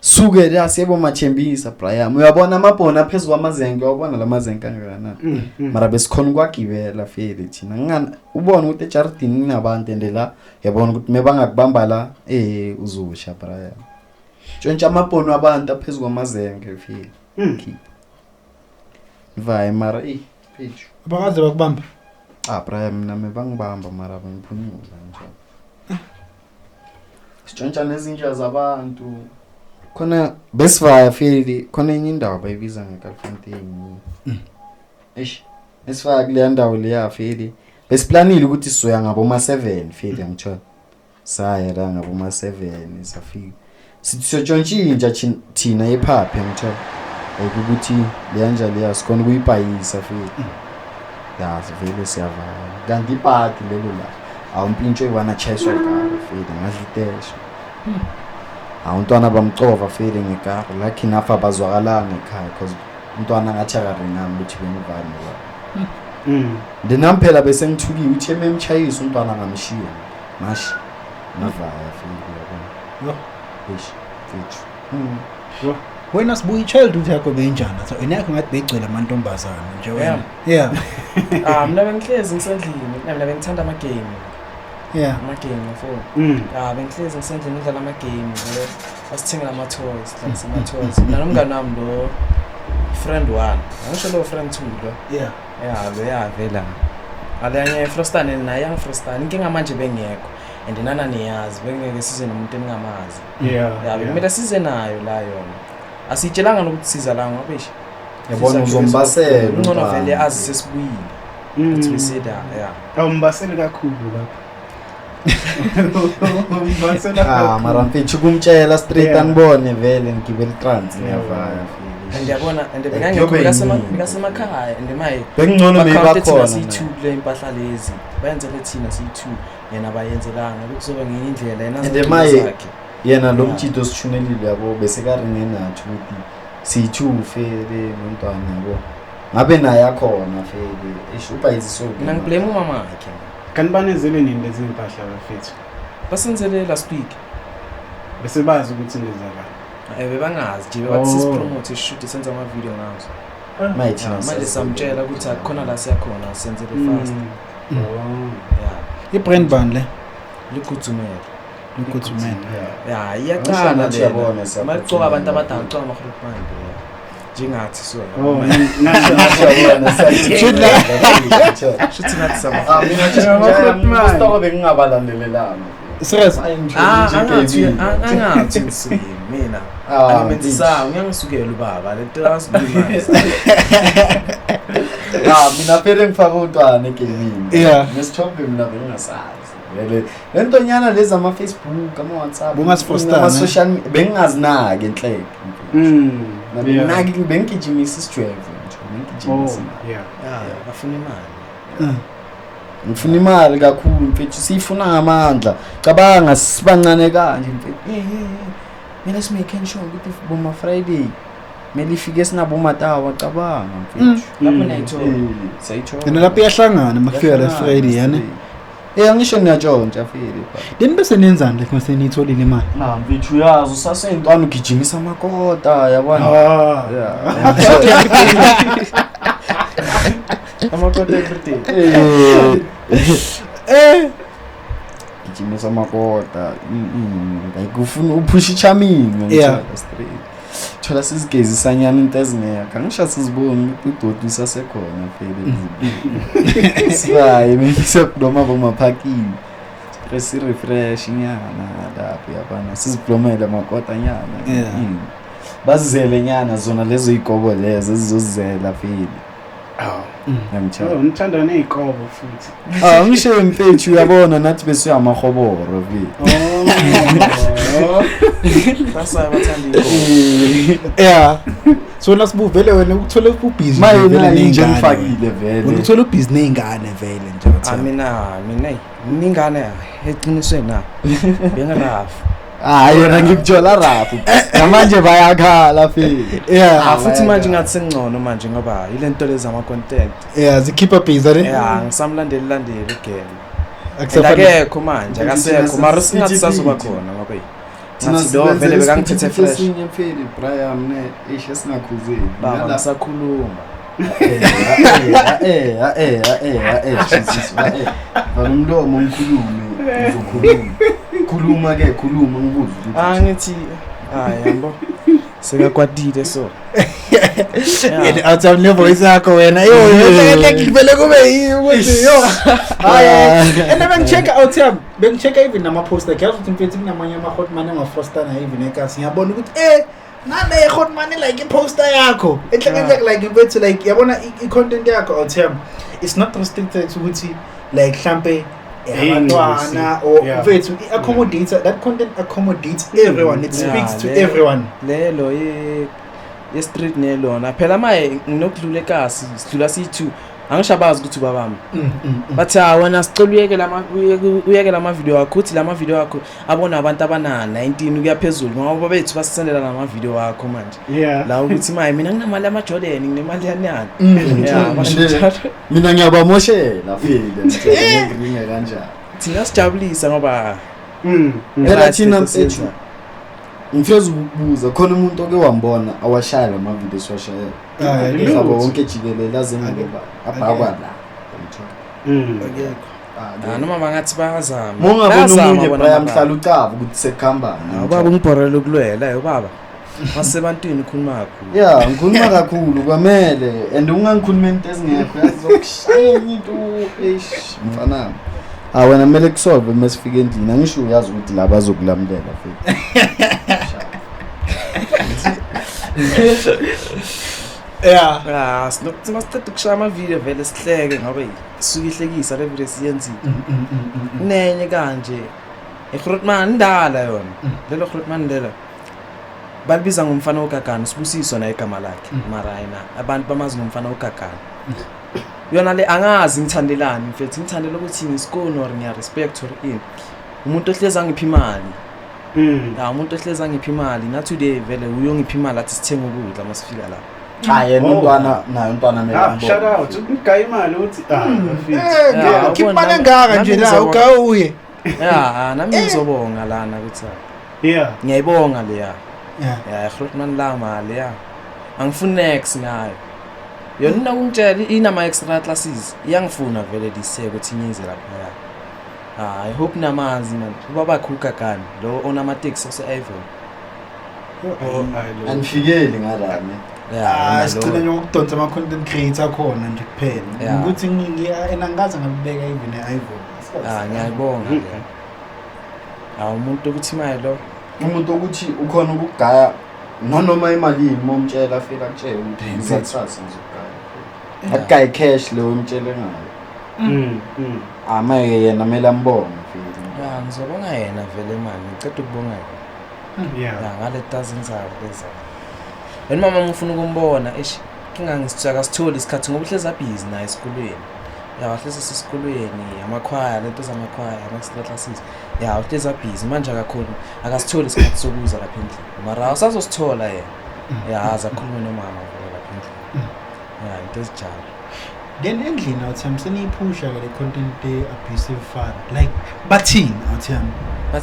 S4: suke la siyebo mathembisa Brian uyabona amabhona phezulu kwamazenge uyabona lamazenke kangakanani mara besikhona ukwagibela feli thina ngani ubona ukuthi ejardini kunabantu endela yabona ukuthi mebangakubamba la uzusha Brian tshontsha amabhona abantu phezulu kwamazenge feli vaye mara phezulu
S1: abakaze bakubamba
S4: Brian mina mebangibamba mara bengiphumula nje tshontsha nezinja zabantu khona besivaya feli khona enye indawo bayibiza ngeKalfontein esifaya kule ndawo leya feli besiplanile ukuthi sizoya ngabo ma 7 feli ngithola saya la ngabo ma 7 safika sithi siyotshontshintsha thina ephaphe ngithola ukuthi leyanja leya sikhona kuyibhayisa feli vele siyavala kanti ipati lelo la awumpintsho iwana chayiswa ikaro feli ngadlitesha awuntwana bamcova feli ngekaro lucky nafa bazwakalanga ekhaya because umntwana ngathi akarinami ukuthi bengivani la ndinamphela bese ngithukiwe uthi ememchayisa umntwana ngamshiya mashi navaya feli yabona fethu
S1: wena sibuya childhood yakho benjani so inakho ngathi begcwele amantombazana nje wena
S2: mina bengihlezi ngisendlini mina bengithanda ama game amagame ngefoni bengihlezi ngisendlini ngidlala ama game asithengela ama toys hlangisa ama toys mina nomngane wami lo friend one angisho lo friend two lo lo vela alanye Frostane naye yang Frostane inkinga manje bengekho and nana niyazi bengeke size nomuntu engamazi kumele size nayo la yona asitshelanga nokuthi siza la ngabe nje
S4: yabona uzombasela
S2: ungcono vele azi sesibuyile uthi beseda
S3: awumbasele kakhulu lapha
S4: mara mfethu kumtshela straight anibone vele ngigibela trans ngiyavaya
S2: ngiyabona and bekangekho semakhaya and maye
S4: bengcono mebakhona
S2: siyi2 kule impahla lezi bayenzele thina siyi2 yena bayenzelanga kuzoba ngenye indlela yena
S4: and maye yena lo mtshito sithunelile yabo bese karinge nathi ukuthi siyi2 fele nontwana yabo ngabe naye akhona fele eshupa iziso
S2: mina ngiblame umama wakhe
S3: kanibane nini lezi impahla bafethu
S2: basenzele last week
S3: bese bazi ukuthi ngezakala
S2: bebangazi nje bathi sisipromote shoot senza ama video ngazo manje samtshela ukuthi akukhona la siyakhona senzele fast
S1: ibrand band le
S2: likuthumela iyaqala le yabona malicoka abantu abadala ucoka amakhulupani njengathi so shuthi nathi sama
S4: mina stop bengingabalandelelana
S1: serious
S2: angathi mina alimentisa ngiyangisukela ubaba le trans
S4: mina phela ngifaka untwana egamini nesithombe mina bengingasazi vele lento nyana lezi ama Facebook ama WhatsApp
S1: Bungasifostana.
S4: ama social bengingazinaki enhleke nabinaki bengigijimisa isijwevu nje bengigijimisa
S2: bafuna imali
S4: ngifuna imali kakhulu mfethu siyifuna ngamandla cabanga sibancane kanje mfethu mina simake sure ukuthi boma Friday mele ifike sinabo matawa cabanga mfethu
S2: lapho nayithola sayithola
S1: yena lapho iyahlangana makufika la Friday yani
S4: ngisho niyatshontsha file
S1: then bese nenzani like mase nitholile imali
S4: mfethu yazi usasentwana ugijimisa amakota yabona
S2: amakota everyday
S4: gijimisa amakota ngikufuna uphusha charming straight thola sizigezisa nyana into ezingeka ngisho siziboni idoti isasekhona phela sibaye ngisakudoma bomaphakini stress refresh nyana lapho yabana siziblomela amakota nyana bazizele nyana zona lezo igobo lezo ezizozela phela
S3: ngithanda nezikobo futhi
S4: ngisho mfethu uyabona nathi bese uyamahoboro vi
S2: basa bathanda iko
S1: so nasibuvele wena ukuthola ubusy
S4: vele nje ngifakile vele
S1: ukuthola ubusy nezingane vele nje
S2: mina ningane eqiniswe na bengarafu
S4: yona ngikujola rafu manje bayakhala file
S2: futhi manje ngathi sengcono manje ngoba ile nto lezi ama content
S1: zikhipha busy
S2: ngisamlandeli again akekho manje akasekho mara singathi sazoba khona ngoba nathi lo vele bekangithethe fresh
S4: mfile Brian ne ishe singakhuzeli
S2: baba ngisakhuluma
S4: umlomo ngikhulume uzokhuluma khuluma ngibuze
S2: ngithi yambo sekakwatile so
S1: athi nevoice yakho wena ngivele kube yiyo ukuthi bengichecka even nama poster ngiyazi ukuthi mfethu kunamanye ama hotman angafostana even ekasi ngiyabona ukuthi nane hotman like i-poster yakho enhlekenzeka like mfethu like yabona i-content yakho awutham it's not restricted ukuthi like mhlambe abantwana or mfethu accommodates that content accommodates everyone, it speaks to everyone.
S2: Lelo ye street nelona phela maye nginokudlula ekasi sidlula si2 angishabazi ukuthi babami bathi wena sicela uyeke lama video akho uthi lama video akho abona abantu abana 19 kuya phezulu ngoba bethu basisendela lama video akho manje la ukuthi maye mina nginamali ama Jordan nginemali yanani
S4: mina ngiyabamoshela file ngicela kanjani
S2: thina sijabulisa ngoba
S4: phela thina mfethu ngifeza ukubuza khona umuntu oke wambona awashaya lama video siwashaya ngabo wonke jikelele azengoba abhakwa la
S2: noma mangathi bayazama
S4: mongabona umunye Brian mhlala ucaba ukuthi sekuhamba
S2: baba ngibhorela ukulwela baba masebantwini ukhuluma kakhulu
S4: ngikhuluma kakhulu kwamele and ungangikhuluma into ezingekho yazokushaya into mfana wena kumele kusolve masifike endlini angisho uyazi ukuthi la bazokulamlela futhi
S2: sinokuthi masiceda ukushaya ama video vele sihleke ngoba isuke ihlekisa le video siyenzile nenye kanje eGrootman ndala yona lelo Grootman ndela balibiza ngomfana oGagana Sibusiso na igama lakhe marayina abantu bamazi ngomfana oGagana yona le angazi ngithandelani mfethu ngithandela ukuthi ngisikoni or ngiya respect or in umuntu ohleza ngiphi imali umuntu ohleza ngiphi imali na today vele uyongiphi imali athi sithenga ukudla masifika la
S4: umntwana naye umntwana mela
S3: shout out ukugaya imali uthi
S1: mfethu kiphana ngaka nje la ukawuye
S2: nami ngizobonga lana kuthi ngiyayibonga leya Grootman la mali angifuni next ngayo yona ungitshela inama extra classes iyangifuna vele diseke ukuthi ngiyenze lapha I hope namanzi man ubaba khukagani lo onama taxi ose-Avon
S4: angifikeli ngalana
S1: sicela ngokudonsa ama content creator khona nje kuphela ukuthi ngiyangaza ngabibeka even e-Avon
S2: ngiyayibonga umuntu ukuthi imali lo
S4: umuntu ukuthi ukhona ukugaya noma imali momtshela afika kutshela ukuthi ngizathatha ngizogaya akayi cash lo umtshele ngayo amaye yena mele ambonge
S2: Ya ngizobonga yena vele man ngicela ukubonga yena. Ya ngale dozens zabo leza. Wena mama ngifuna ukumbona kingangisitshaka sithole isikhathi ngoba uhleza busy naye esikolweni. Ya wahleza sesikolweni amakhwaya lento zamakhwaya ama classes. Ya uhleza busy manje akakhona akasithole isikhathi sokuza lapha endlini. Mara usazosithola yena. Ya azakhuluma nomama lapha endlini. Ya into ezijalo.
S1: Then endlini awuthami seniyiphusha ke le content abusive fan like bathini awuthami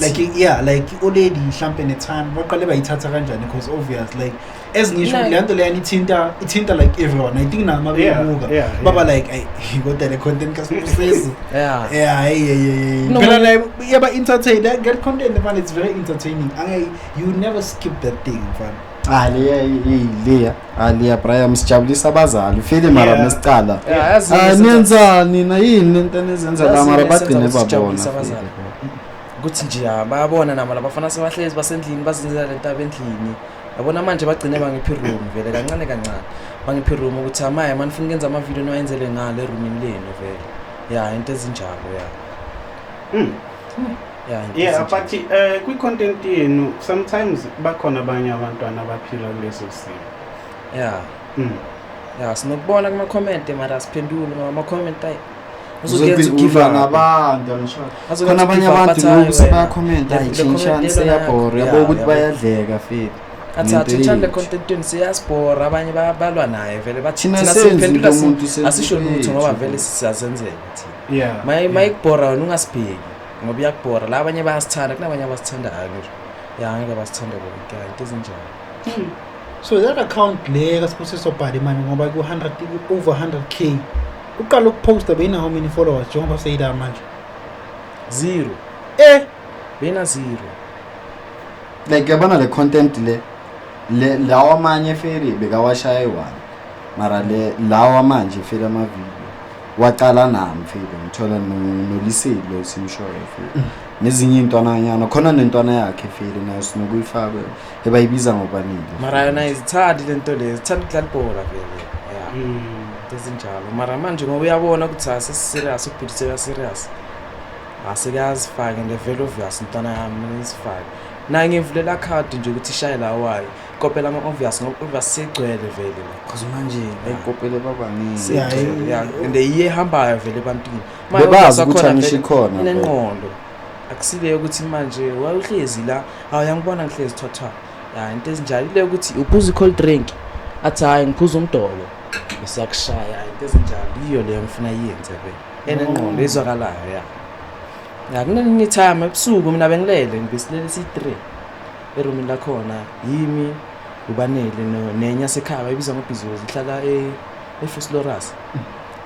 S1: like yeah like already mhlambe netime baqale bayithatha kanjani because obvious like ezingisho le nto leyani ithinta like everyone I think nama bebuka baba like ay kodwa le content kasipusisi yeah phela like yaba entertain that content man it's very entertaining you never skip that thing fan
S4: aliya Brian sijabulisa abazali ufile mara mesicala nenzani na yini into nezenza la mara bagcine babona
S2: ukuthi nje bayabona nabo labafana sebahlezi basendlini bazenzela lento abendlini yabona manje bagcine bangiphi room vele kancane bangiphi room ukuthi amaya man ufuna ukwenza ama video noyenzele ngale roomini lenu vele into ezinjalo
S3: but kwi content yenu sometimes bakhona abanye abantwana abaphila kuleso simo
S2: sinokubona kuma comment mara siphendule ngama comment ayi
S4: uzokugiva nabantu ngisho khona abanye abantu ngoku seba comment ayichinchana seyabhora yabo ukuthi bayadleka fethu
S2: athathe channel content yenu siyasibhora abanye balwa naye vele bathina siphendula asisho lutho ngoba vele sisazenzela thina mayikubhora wena ungasibheki ngoba uyakubhora la abanye bayasithanda kunabanye abasithandayo ngisho ngeke basithanda bonke into ezinjalo.
S1: So that account le kasiphusiso bhali manje ngoba ku 100 over 100k uqala ukuposta bena how many followers njengoba sayida manje
S2: 0 bena 0
S4: like yabona le content le lawa manye feri bekawashaya 1 mara le lawa manje feri ama video waqala nami feri ngithola nolisilo simshoyo feri nezinye intwana khona nentwana yakhe feri nayo sinokuyifaka ebayibiza ngobanili
S2: mara yona izithandi lento lezi zithanda ukudlala ibhola vele ezinjalo mara manje ngoba uyabona ukuthi aseserious ukubhidisela serious asekazifaka nge vele obvious intwana yami isifaka na ngivulela card nje ukuthi ishaye la wayo kopela ama obvious ngoba obvious segcwele vele la cause manje
S4: ayikopele babaningi
S2: and ihambayo vele ebantwini
S4: babazi ukuthi angishikhona
S2: inengqondo akusile ukuthi manje wawuhlezi la awuyangibona ngihlezi thotha into ezinjalo ile ukuthi uphuza cold drink athi hayi ngiphuza umdoko bese yakushaya into ezinjalo iyo leyo ngifuna yenze vele enengqondo ezwakalayo kunenye time ebusuku mina bengilele ngibesilele si3 eroomini la khona yimi ubanele nenya sekhaya ibiza ngobhizozi ihlala eFuslorus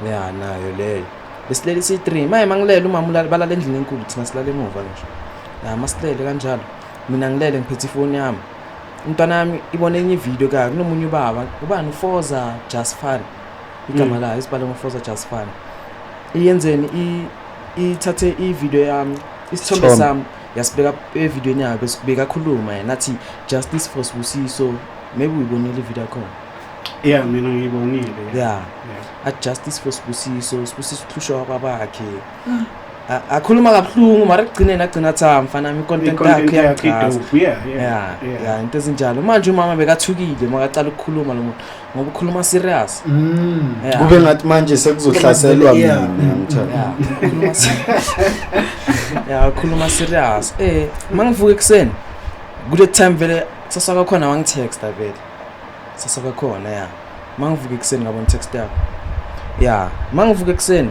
S2: nayo leyo besilele si3 maye mangilele umama balala endlini enkulu thina silale emuva nje masilele kanjalo mina ngilele ngiphethe ifoni yami umntwana wami ibone enye video kunomunye ubani Forza Just Fun igama la isibhala ngoForza Just Fun iyenzeni ithathe i-video yami isithombe sami yasibeka evideweni yakhe bese kubeka khuluma nathi justice for Sibusiso maybe uyibonile ivideo yakho
S3: mina ngiyibonile
S2: at justice for Sibusiso uhlushwa kwabakhe akhuluma kabuhlungu mara agcina mfana wami content yakhe yachaza into ezinjalo manje umama bekathukile makaqala ukukhuluma lo muntu ngoba ukhuluma serious
S4: kube ngathi manje sekuzohlaselwa mina
S2: ukhuluma serious mangivuka ekseni kule time vele sasaka khona wangitexta vele sasaka khona mangivuka ekseni ngabona text yakho mangivuka ekseni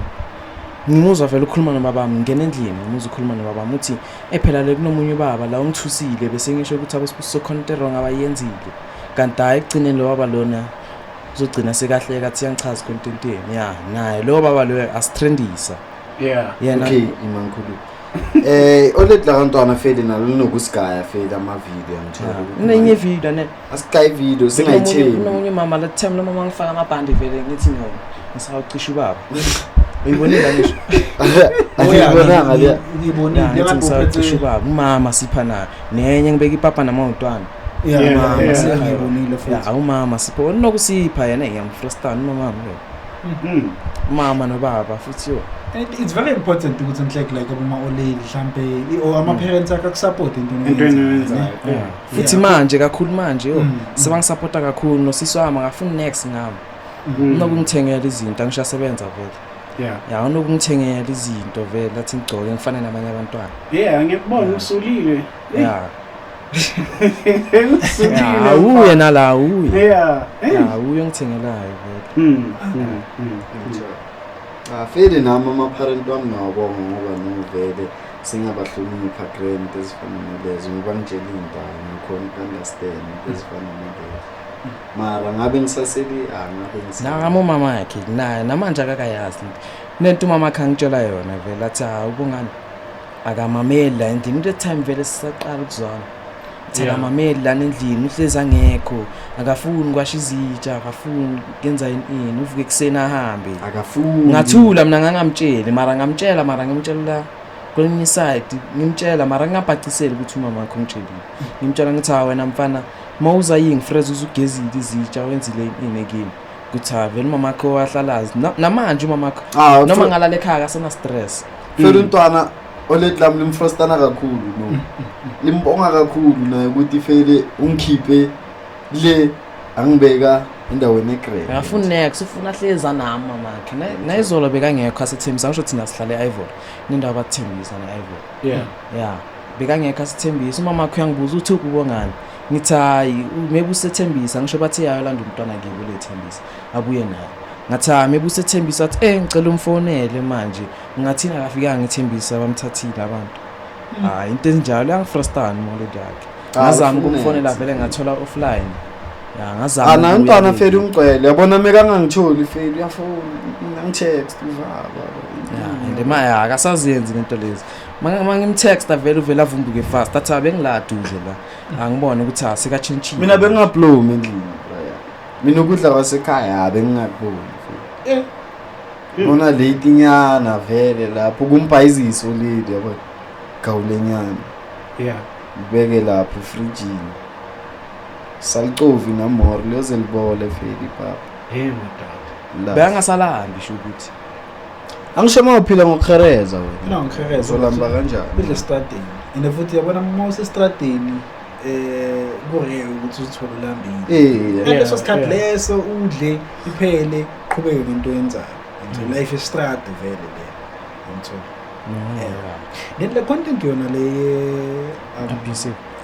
S2: ngimuzwa vele ukukhuluma nobabami ngene endlini ngimuzwa ukukhuluma nobabami uthi phela le kunomunye ubaba la ungithusile bese ngisho ukuthi abasibuso content wrong abayenzile kanti hayi egcineni lo baba lona uzogcina sekahleka athi yangichaza content yeni naye lo baba lo asitrendisa yena
S4: okay imankulu olet la kantwana feli nalo linokusigaya feli ama video ngithola
S2: nenye video ne
S4: asikayi video singayitheni
S2: kunomunye mama la time lo mama ngifaka amabhandi vele ngithi ngisawucisha ubaba uyibonile ngisho
S4: ayibonanga le
S1: uyibonile
S2: ngisawucisha ubaba umama sipha na nenye ngibeka ipapa namawutwana
S1: mama siyibonile futhi
S2: umama sipho nokusipha yena ngiyamfrustana nomama mama nobaba futhi yo
S1: And it's very important ukuthi ngihleke like aboma oleli mhlambe or ama parents akakusupport into
S3: enyenzayo.
S2: futhi manje kakhulu manje yo sebangisupporta kakhulu nosisi wami ngafuna next ngami unokungithengela izinto angishasebenza vele ya unokungithengela izinto vele lathi ngigcoke ngifana nabanye abantwana
S3: ngiyakubona usulile
S2: uye nala uye uye ngithengelayo vele
S4: Fede nami ama-parent wami ngawabonga ngoba novele singabahlonipha grant ezifana nalezo ngoba ngitshela iy'ndaba ngikhona uku-understand ezifana nalezo mara ngabe ngisaseli
S2: ngama umama yakhe naye namanje akakayazi nento umama akhe angitshela yona vele athi ubungani akamameli la endlini into time vele sisaqala ukuzwana akamameli lana endlini uhlezi angekho akafuni kwasha izitsha akafuni kenza ini uvuke ekuseni ahambe
S4: akafuni
S2: ngathula mina ngangamtsheli mara ngamtshela la kwelinye side ngimtshela mara ngingabhaciseli ukuthi umama wakho ngitshelile ngimtshela ngithi wena mfana mawuza yingifreze uzugezile izitsha wenzile ini ekini kuthi vele umama wakho wahlalazi namanje umama wakho noma ngalala ekhaya akasena stress
S4: phela untwana olet lami limfrustana kakhulu no limbonga kakhulu naye ukuthi fele ungikhiphe le angibeka endaweni egrade
S2: ngafuna next ufuna hleza nami mamakhe nayizolo bekangekho asethembisa ngisho thina sihlale eIvory nendawo bathembisa neIvory bekangekho asethembisa umama wakho uyangibuza uthi ukubongani ngithi hayi maybe usethembisa ngisho bathi yayolanda umntwana kibo lethembisa abuye naye ngathi maybe usethembisa athi ngicela umfonele manje ngathina akafika ngithembisa bamthathile abantu into enjalo yangifrustana molodi yakhe ngazama ukumfonela vele ngathola offline ngazama
S4: naye umntwana feli umgcwele yabona mekangangitholi feli uyafona ngitext uvaba
S2: and maya akasaziyenzi lento lezi mangimtexta vele avumbuke fast athi bengiladuze la angibone ukuthi sekachintshile
S4: mina bengingablow endlini mina ukudla kwasekhaya bengingakuboni bona late nyana vele lapho kumbhayiziso leli yabo gawulenyana ubeke lapho fridgini salicovi namore loze libole feli papa
S3: madad
S2: beyangasalambi sho ukuthi
S4: angishema uphila ngokukhereza
S1: wena ngikhereza
S4: uzolamba kanjani
S1: bidle stradeni and futhi yabona mawuse stradeni kureyo ukuthi uzithole ulambile leso sikhathi leso udle iphele qhubeke ngento yenzayo into life is strad vele le ngithola then the content yona le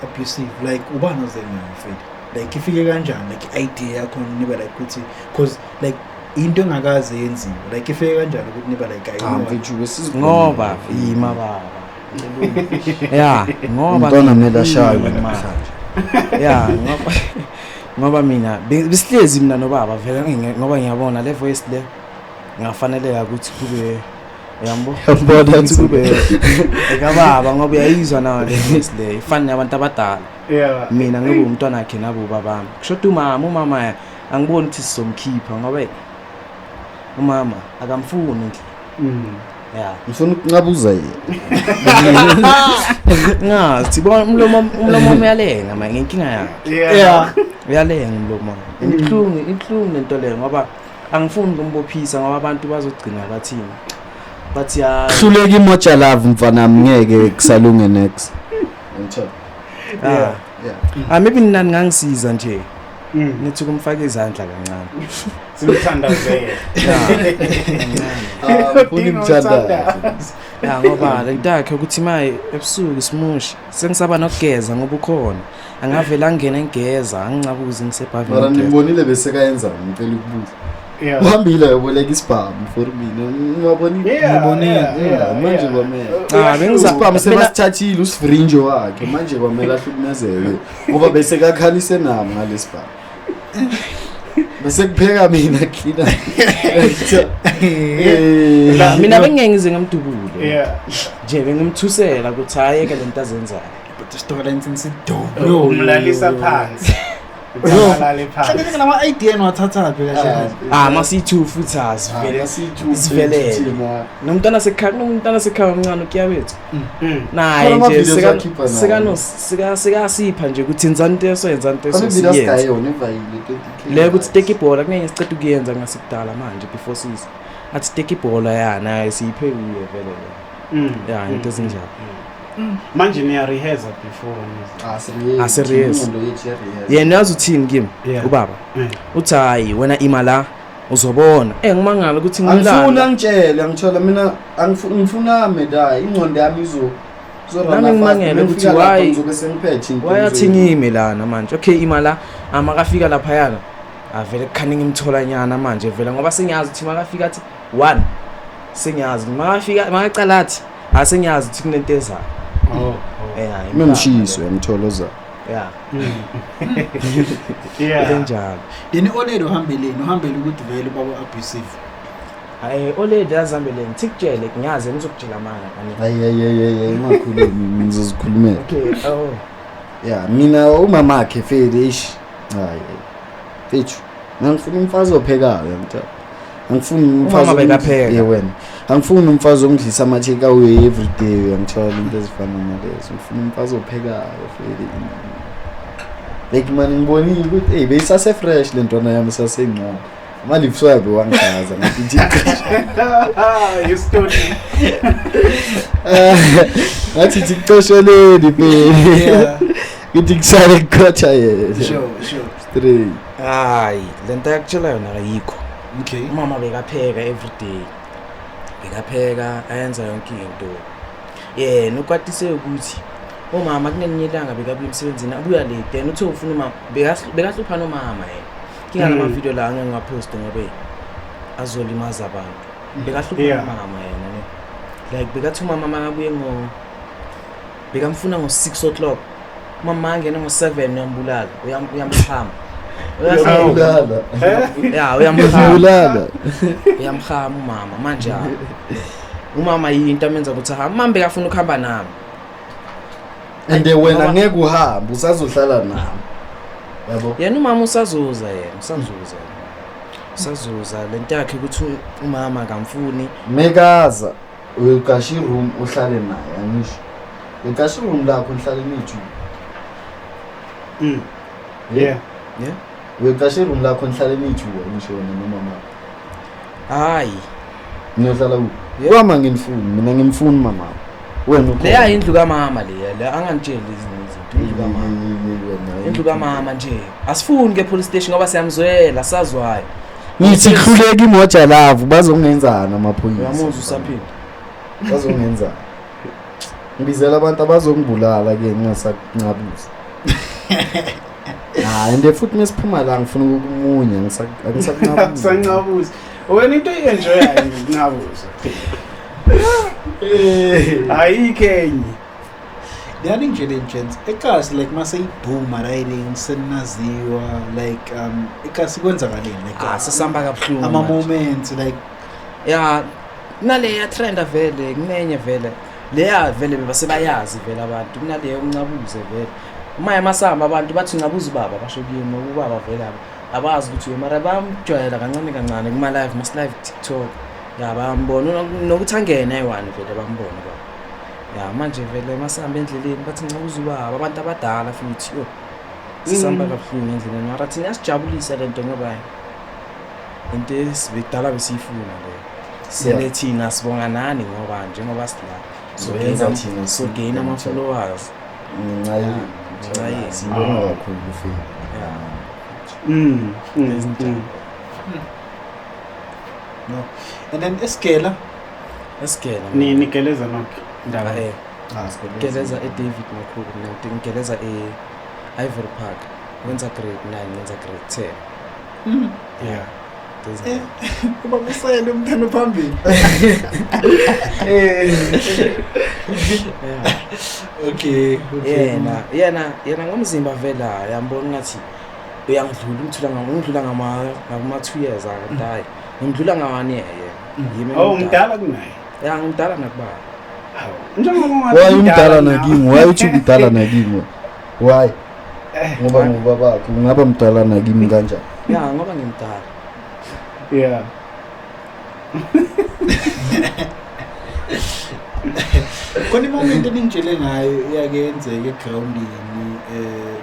S1: abusive like ubani ozengayo feli like ifike kanjani like idea yakho niba like ukuthi cause like into engakaze yenziwe like ifike kanjani ukuthi niba like
S4: ayino
S2: ngoba yima baba ngoba
S4: umntwana mela shayo
S2: ngoba mina bisihlezi mina nobaba vele ngoba ngiyabona le voice le ngafaneleka ukuthi kube uyambona ukuthi kube ekababa ngoba uyayizwa nayo le voice le ifana nabantu abadala mina ngibe umntwana wakhe nabo babami kusho umama angiboni ukuthi sizomkhipha ngoba umama akamfuni endlini
S4: ngifuna ukuncabuza yena
S2: ngathi bona umlomo uyalenga manje inkinga yakhe uyalenga umlomo inhlungu lento le ngoba angifuni kumbophisa ngoba abantu bazogcina bathi
S4: hluleka imoja love mfana ngeke kusalunge next
S2: maybe nani ngangisiza nje nithi kumfaka izandla kancane
S3: simthandazele
S4: unimthanda
S2: ngoba lento yakhe ukuthi maye ebusuku simushi sengisaba nokugeza ngoba ukhona angavela angena ngigeza angicabuze ngisebhavini
S4: mara ngimbonile bese kayenza ngicela ukubuza uhambile yaboleka isibhamu for mina ngibonile manje kwamela bengizaspam sebasithathile usivrinjo wakhe manje kwamela ahlukumezeke ngoba bese kakhalise nami ngalesibhamu bese kupheka mina cleaner
S2: mina bengengize ngemdubule nje bengimthusela ukuthi hayeke lento azenzayo
S1: but story insidodo
S3: umlalisa phansi Usalale phansi.
S1: Hlangene nama idea enwathatha phi kahle.
S2: Masi-2 futhi asivelele. Nomntana sekhaya omncane ukuyabethu. Naye nje sikasipha nje ukuthi yenzani into siyenze. Le ukuthi take ibhola kunenye siceda ukuyenza ngasikudala manje before sis. Athi take ibhola naye siyiphe uye vele. Yeah, into ezinjalo.
S3: Manje niya rehearse before.
S2: Serious. Yena yazi uthini kimi ubaba. Uthi hayi wena imala uzobona. Ngimangala ukuthi
S4: ngifuna ngitshele ngithola mina ngifuna medal ingqondo yami
S2: nami ngimangele ukuthi why athingime lana manje. Okay imala amakafika lapha yana avele kukhani ngimthola nyana manje vele ngoba sengiyazi ukuthi makafika athi 1 sengiyazi makacala athi asengiyazi ukuthi kunento ezayo.
S4: Memshiso yamtholoza.
S2: Enjalo.
S1: Yini olede uhambele ukuthi vele baba abusive.
S2: Olede azihambele ngikutshele ngiyazi ngizokutshela mana kanye.
S4: Hayi makhulumi ngizozikhulumela.
S2: Okay.
S4: Yeah, mina umama wakhe Fede ish. Hayi. Fethu. Ngifuna umfazi ophekayo mntana. Angifuni umfazi
S2: bekapheka.
S4: Wena. Angifuni umfazi ongidlisa ama take away every day ngithola into ezifana nalezo. Ngifuna umfazi ophekayo Fede. Like man ngibonile ukuthi beyisase fresh lentwana yami sasengcono. Mali fswabe wangaza ngathi
S3: you story.
S4: Ngathi ngicosheleni phela. Ngithi kusale kukhotha yena.
S1: Sure.
S4: Straight.
S2: Hayi lento yakutshela yona ayikho.
S1: Okay.
S2: Umama bekapheka every day. Bekapheka ayenza yonke into. Yena ukwatise ukuthi umama kunelinye ilanga bekabuya emsebenzini abuya late then uthe ufuna umama bekahlupha nomama yena. Kinga nama video la ngiyapost ngobe azolimaza abantu. Bekahlupha nomama yena ne. Like bekathi umama makabuye bekamfuna ngo6 o'clock. Mama ngene ngo7 uyambulala uyamchama.
S4: Uyambulala.
S2: Uyamchama. Uyamchama umama manje. Umama yinto amenza ukuthi mama bekafuna ukuhamba nami.
S4: And wena ngeke uhambe usazohlala nami. Yabo.
S2: Yena umama usazuza lento yakhe ukuthi umama akamfuni.
S4: Mekaza uyikashi room uhlale naye angisho. Ikashi room lakho uhlale nithu. Yeah. Uyikashi room lakho uhlale nithu angisho nomama.
S2: Hayi.
S4: Niyohlala ku. Wama ngimfuni mina ngimfuni mama. Wena ukho.
S2: Leya indlu kaMama le angangitsheli izinto indlu kaMama nje. Asifuni ke police station ngoba siyamzwela sazwayo.
S4: Ngithi khuleka imoja lavo bazongenzana amaphoyisa.
S2: Uyamuzwa usaphila.
S4: Bazongenzana. Ngibizela abantu abazongibulala ke ngingasakuncabuza. Ande futhi mesiphuma la ngifuna ukumunya angisakuncabuza.
S3: Akusancabuza. Wena into enjoyayo ngingabuza. Ayikenyi.
S1: There nje le chance. Ekasi like mase iboom riding senaziwa like ekasi kwenzakaleni like
S2: sesamba kabuhlungu.
S1: Ama moments like
S2: nale ya trend vele kunenye vele. Leya vele bebasebayazi vele abantu kunale umncabuze vele. Uma yamasamba abantu bathi ngabuza ubaba basho kimi ubaba vele abazi ukuthi mara bamjwayela kancane kuma live mas live TikTok. Bambona nokuthi angene eyi1 vele bambona ba. Manje vele masamba endleleni bathi ngabuza ubaba abantu abadala futhi sisamba kabuhlungu endleleni mara thina sijabulisa lento ngoba into esibidala besifuna le. Sele thina sibonga nani ngoba njengoba sila so gain ama followers.
S4: Sibonga kakhulu futhi.
S1: No. And then eskela
S3: nikeleza nokho ndaba
S2: Geleza David Makhulu ngigeleza Ivory Park wenza grade 9 wenza grade 10.
S1: Kuba kusele umntana phambili. Okay.
S2: Yena ngomzimba vela yambona ngathi uyangidlula ngama 2 years akadayi. Ngidlula ngawani yimi.
S3: Umdala kunaye.
S2: Ngimdala nakubaba.
S3: Njengoba
S4: Why umdala nakimi? Why uthi umdala nakimi? Why? ngoba bakho ngaba mdala nakimi kanjani
S2: ya ngoba ngimdala
S3: Yeah.
S1: Khona imoment eningitshele ngayo iyakenzeka egroundini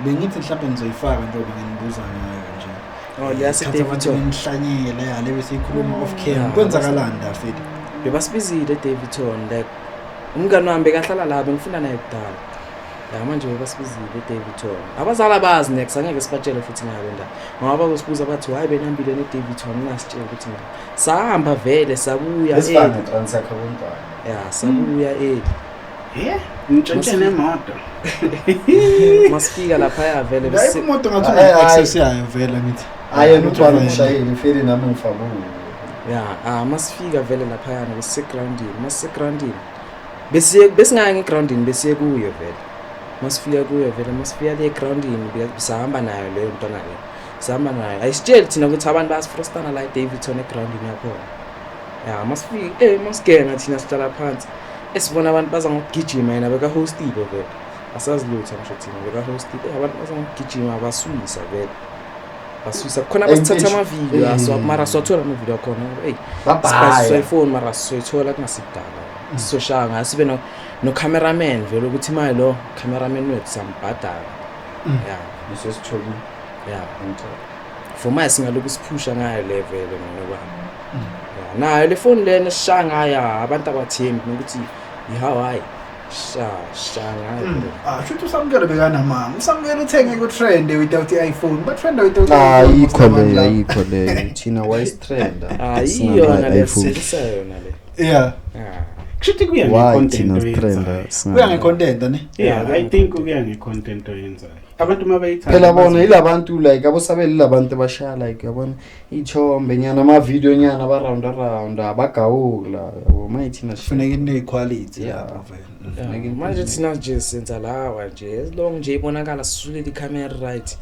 S1: bengithi mhlawumbe nizoyifaka njengoba nginibuza ngayo nje.
S2: Oh liyase Davidson
S1: nihlanyela ya lebe sikhuluma off cam.
S2: Yeah.
S1: Kwenzakalani da Fedi?
S2: bebasibizile eDavidson like umngani wami bekahlala la bengifunda naye kudala la manje bebasibizile eDavidson abazala bazi next angeke sibatshele futhi ngayo ndaba ngoba kusibuza bathi hayi benambile neDavidson ngingasitshela ukuthi ngani sahamba vele sabuya
S4: esifana transakha kontwana
S2: ya sabuya
S3: Yeah, ngitshontshe nemoto.
S2: masifika lapha ya vele
S1: La
S2: bese
S1: imoto ngathi access yayo vele ngithi.
S4: aye umntwana ngishayeli ifeli nami ngifabule
S2: ya masifika vele lapha yana besegroundini masegroundini besingaya ngegroundini besiye kuyo vele masifika kuyo vele masifika le groundini sahamba nayo leyo ntwana le sahamba nayo ayisitsheli thina ukuthi abantu basifrostana la eDavidson egroundini yakho ya masifika masigena thina sihlala phansi esibona abantu baza ngokugijima yena beka hostile vele asazilutha ngisho thina beka hostile abantu baza ngokugijima abasuyisa vele basuyisa khona basithatha ama video aso mara sothola ama video khona hey sibasisa iphone mara soyithola kungasidala soshanga sibe no cameraman vele ukuthi imali lo cameraman wethu sambhadala ya
S4: nisesitholi
S2: ya for my singaloku siphusha ngayo level ngoba ya nayo le phone lena sishangaya abantu abathembi nokuthi iHawaii shanga
S1: Should usamukele bekana mama. Usamukele uthenge ku trend without iPhone. But trend without
S4: ayikho le thina wise trend
S2: ayiyona lesisa yona le
S1: Yeah.
S3: Kushuthi kuya
S4: why
S3: nge-content
S4: thina trend
S1: Kuya ngecontent ne?
S3: Yeah, I think kuya nge-content oyenzayo. Abantu mabayithanda.
S4: phela bona ilabantu like abosabeli labantu abashaya like yabona ithombe nyana ama video nyana ba round abagawula yabo mayithina
S1: Kufanele ine quality
S4: Yeah.
S1: lapha vele.
S2: manje thina nje senza lawa nje as long nje ibonakala sisulela icamera right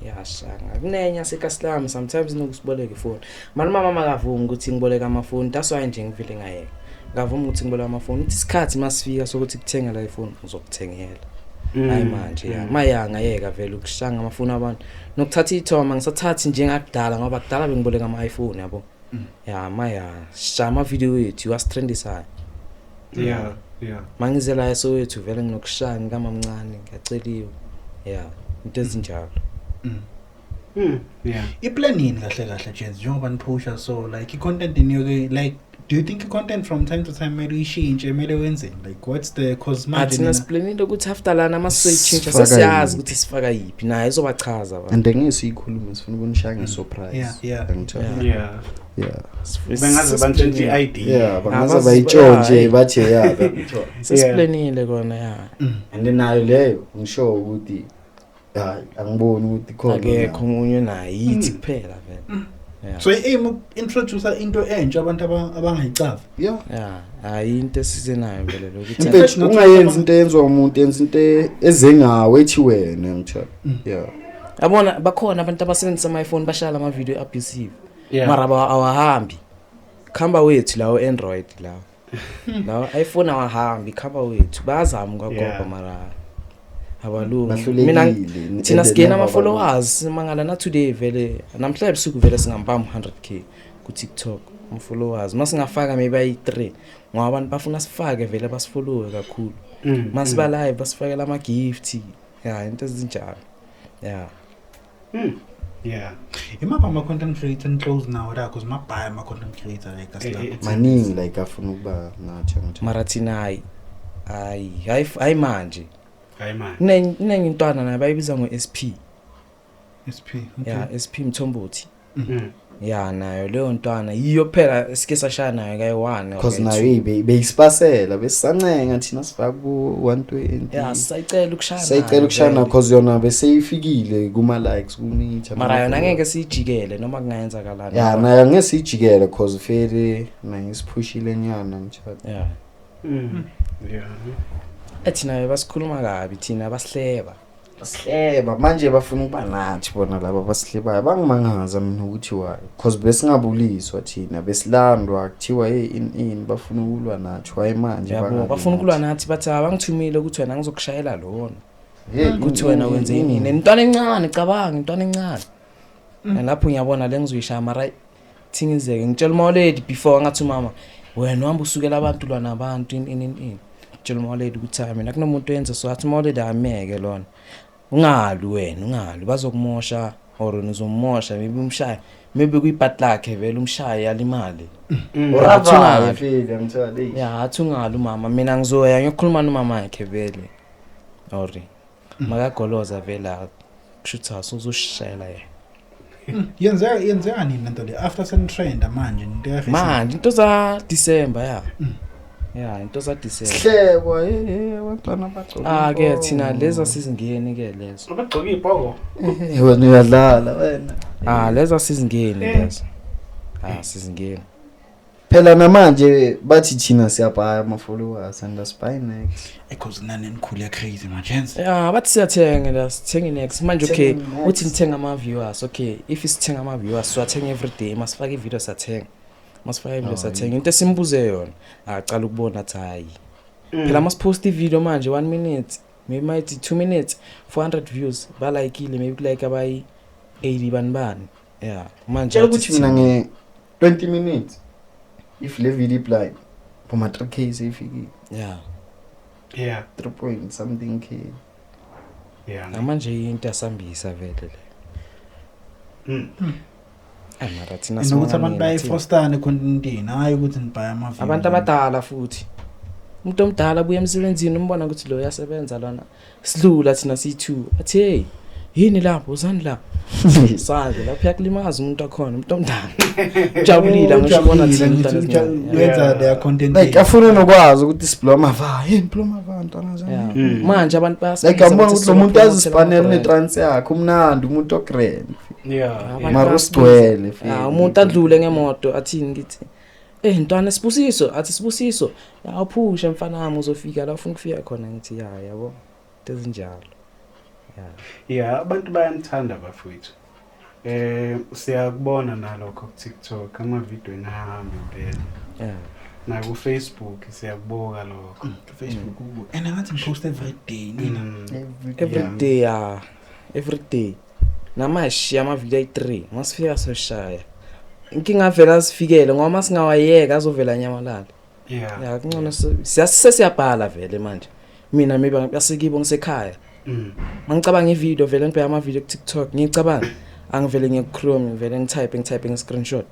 S2: yashanga kunenya seKaSlam sometimes nokusiboleka ifoni manje mama makavumi ukuthi ngiboleka amafoni that's why nje ngivile ngayeka ngavuma ukuthi ngiboleka amafoni ithi isikhathi masifika sokuthi kuthenga la ifoni uzokuthengela hayi manje ya mayanga yeka vele ukushanga amafoni abantu nokuthatha ithoma ngisathathi njengakudala ngoba kudala bengiboleka ama iPhone yabo ya maya shama video yethu wasitrendisayo
S3: Yeah.
S2: mangizela eSoweto vele nginokushanga kamamncane ngiyaceliwe ya into ezinjalo
S3: Yeah.
S1: Iplanini kahle Jens njengoba niphusha so like icontent niyoke like do you think content from time to time maybe ishintshe mele wenzeni like what's the cause manje
S2: athina siplanile ukuthi after lana masichintsha sesiyazi ukuthi sifaka yipi naye izobachaza ba
S4: and ngesiyikhuluma sifuna ukunishange surprise
S1: Yeah.
S3: Yeah. Bengaze bantshintshwe ID.
S4: yeah bangaze bayitshontshe bathi yeah
S2: sesiplanile kona ya
S4: and nayo leyo ngisho ukuthi hayi angiboni ukuthi khona
S2: akekho umunye naye yithi kuphela vele
S1: so aim introduce into entsha abantu abangayicavi
S4: yeah
S2: ya hayi into esizenayo vele lokuthi
S4: impethu ungayenza into eyenzwa umuntu yenza into ezengawe ethi wena ngitshela yeah
S2: yabona bakhona abantu abasebenzisa ama iPhone bashala ama video abusive
S3: Yeah.
S2: mara awahambi khamba wethu lawo Android lawo iPhone awahambi khamba wethu bayazama ukwagoba mara abalungu mina thina sigena ama followers mangala na today vele namhlanje ebusuku vele singambamba 100k ku TikTok ama followers masingafaka maybe ayi3 ngoba abantu bafuna sifake vele basifollowe kakhulu masiba live basifakela ama gift ya into ezinjalo ya
S3: Yeah.
S1: imapha ama content creator close now la cause mabhaya ama content creator like kaSlam
S4: maningi like afuna ukuba nathi
S2: marathina hayi manje
S3: Hayi man.
S2: inenye intwana nayo bayibiza ngo-SP
S1: SP
S2: ya SP Mthombothi
S3: Mm.
S2: ya nayo leyo ntwana yiyo phela sike sashaya nayo kayi1
S4: because nayo beyisipasela besisancenga thina sifaka ku 120
S2: ya sayicela ukushaya
S4: sayicela ukushana because yona beseyifikile kuma likes kumitha
S2: mara yona ngeke siyijikele noma kungayenzakalana
S4: ya nayo ngeke siyijikele because vele nayo isiphushile nyana ngithatha
S2: ya
S3: Yeah.
S2: ethina basikhuluma kabi thina basihleba
S4: basihleba manje bafuna ukuba nathi bona laba basihlebayo bangimangaza mina ukuthi why because besingabuliswa thina besilandwa kuthiwa hey in bafuna ukulwa nathi why manje
S2: yabo bafuna ukulwa nathi bathi abangithumile ukuthi wena ngizokushayela lona ukuthi wena wenze ini nentwana encane cabanga intwana encane lapho ngiyabona le ngizoyishaya mara thingizeke ngitshela umawoledi before ngathi mama wena uhamba usukela abantu lwana abantu in ngitshela umawoledi ukuthi mina kunomuntu oyenza so athi umawoledi ameke lona ungali wena bazokumosha or uzomosha maybe umshaya maybe kuyipart lakhe vele umshaya yalimali
S4: Urathunga file mthwali.
S2: ya athungala umama mina ngizoya ngiyokhuluma nomama yakhe vele ori makagoloza vele kushuthi usuzishayela yena
S1: yenzeka nini lento le after sen trend manje
S2: manje into za December ya into za December
S4: Hlebo abantwana bagcoka
S2: ke thina leza sizingeni ke lezo
S3: abagcoka ibhoko
S4: wena uyadlala wena
S2: leza sizingeni lezo sizingeni
S4: phela namanje bathi thina siyabhaya ama followers and spy next
S1: because nani nikhule crazy my chance
S2: bathi siyathenga la sithenga next manje okay uthi nithenga ama viewers okay if isithenga ama viewers so athenga every day masifaka ivideo sathenga masifaka ivideo sathenga into esimbuze yona acala ukubona athi hayi phela masipost ivideo manje 1 minute maybe might 2 minutes 400 views ba like ile maybe like abayi 80 banibani manje
S4: ukuthi mina nge 20 minutes if le video apply for my 3k ifiki 3 something k
S2: manje into asambisa vele le mara thina
S1: nokuthi abantu bayifostane contentini hayi ukuthi nibhaya ama video
S2: abantu abadala futhi umuntu omdala buye emsebenzini umbona ukuthi lo yasebenza lona sidlula thina si2 athi hey yini lapho uzani la saze lapha yakulimaza umuntu akhona umuntu omdala ujabulile ngishobona thina
S1: wenza their content
S4: like afuna nokwazi ukuthi sibloma va imploma abantwana zami
S2: manje abantu bayasiza
S4: like abona ukuthi lo muntu azisipanel netrans yakhe umnandi umuntu ogrand marustwele
S2: umuntu adlule ngemoto athini ngithi ntwana sibusiso athi sibusiso yaphusha mfana wami uzofika la ufuna ukufika khona ngithi yabo tezinjalo
S3: abantu bayanthanda bafowethu siyakubona nalokho ku TikTok ama video enahamba impela na ku Facebook siyakubuka lokho
S1: Facebook and ngathi ngipost every day nina
S2: every day namashiya ama video 3 masifika soshaya inkinga vela asifikele ngoba singawayeka azovela nyamalala kungcono siyabhala vele manje mina maybe yasikibo ngisekhaya mangicabanga ivideo vele ngibheka ama video ku TikTok ngicabanga angivele ngichrome vele ngitype screenshot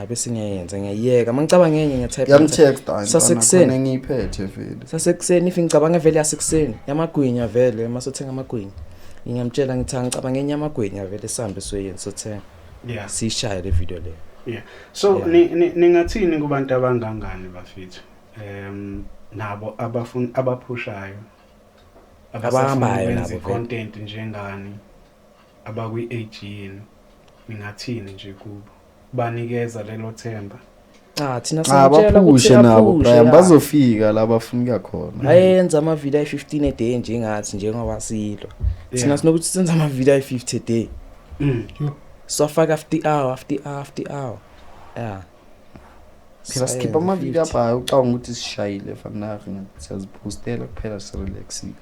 S2: bese ngiyayeka mangicabanga ngenye ngiyatype
S4: yamtext
S2: sasekuseni
S4: ngiyiphethe vele
S2: sasekuseni if ngicabanga vele yasekuseni yamagwinya vele masothenga amagwinya ngiyamtshela ngithi ngicabanga ngenye amagwinya vele sambe soyenza sothenga sishaya le video le
S3: so ningathini kubantu abangangani bafethu nabo abaphushayo
S2: abahambayo nabo
S3: content njengani abakwi age yini ningathini nje kubo banikeza lelo themba
S2: thina siyatshela
S4: ukuthi nabo bazofika la bafuna khona
S2: ayenza ama video 15 a day njengathi njengoba silo thina sinokuthi senza ama video 50 a day so afaka after hour
S4: phela skip ama video apha ucabanga ukuthi sishayile fanaki siyazipostela kuphela sirelaxile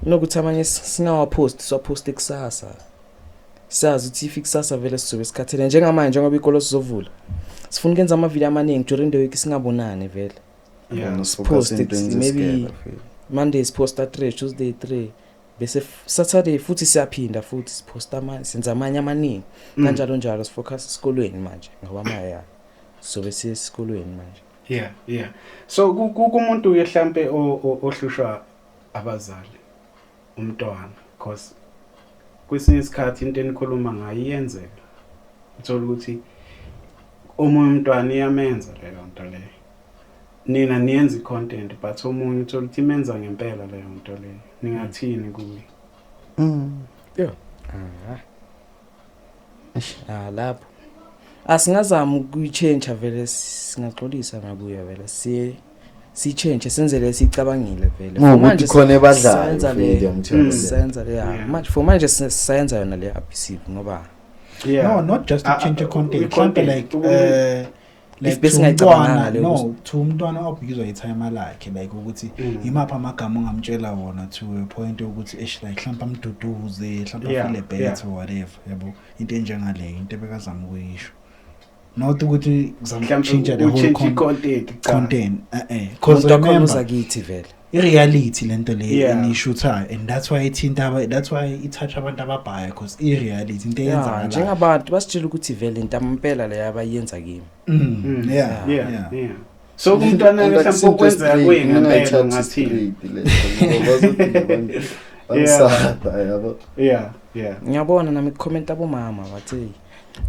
S2: nokuthi amanye singawapost siwapost kusasa sazi ukuthi ifiksasa vele sizobe sikhathele njengamanje ngoba ikolo sizovula sifuna ukwenza ama video amaningi during the week singabonani vele
S4: post
S2: maybe Mondays post 3 Tuesday 3 bese Saturday futhi siyaphinda futhi siposta senza amanye amaningi kanjalo njalo sifocus esikolweni manje ngoba maya so bese esikolweni manje
S3: so kumuntu yehlampe ohlushwa abazali umntwana because kwesinye isikhathi into enikhuluma ngayo iyenzeka uthola ukuthi omunye umntwana iyamenza leyo nto leyo nina niyenza icontent but omunye uthola ukuthi imenza ngempela leyo nto leyo ningathini kuye
S2: lapho asingazama ukuyichange vele singaxolisa ngabuya vele si-change senzele sicabangile vele
S4: manje khona ebadlala
S2: senza le manje for manje siyenza yona le episode ngoba
S1: no not just to change the content something like
S2: if bese ngayicabanga leyo
S1: no to umntwana obuzwa itime lakhe like ukuthi imapha amagama ongamtshela wona to a point ukuthi like mhlawumbe amduduze mhlawumbe feel better or whatever yabo into enjengale into ebekazama ukuyisho not ukuthi ngizama change the whole content
S2: because remember kithi vele
S1: i-reality lento le enishuthayo and that's why itouch abantu ababhaya because i-reality into eyenzakala
S2: njengabantu basitshela ukuthi vele into amampela le abayenza kimi
S1: yeah
S3: so umntwana mhlawumbe ukwenza kuye ngempela ngathi yeah
S2: ngiyabona nami comment abomama bathi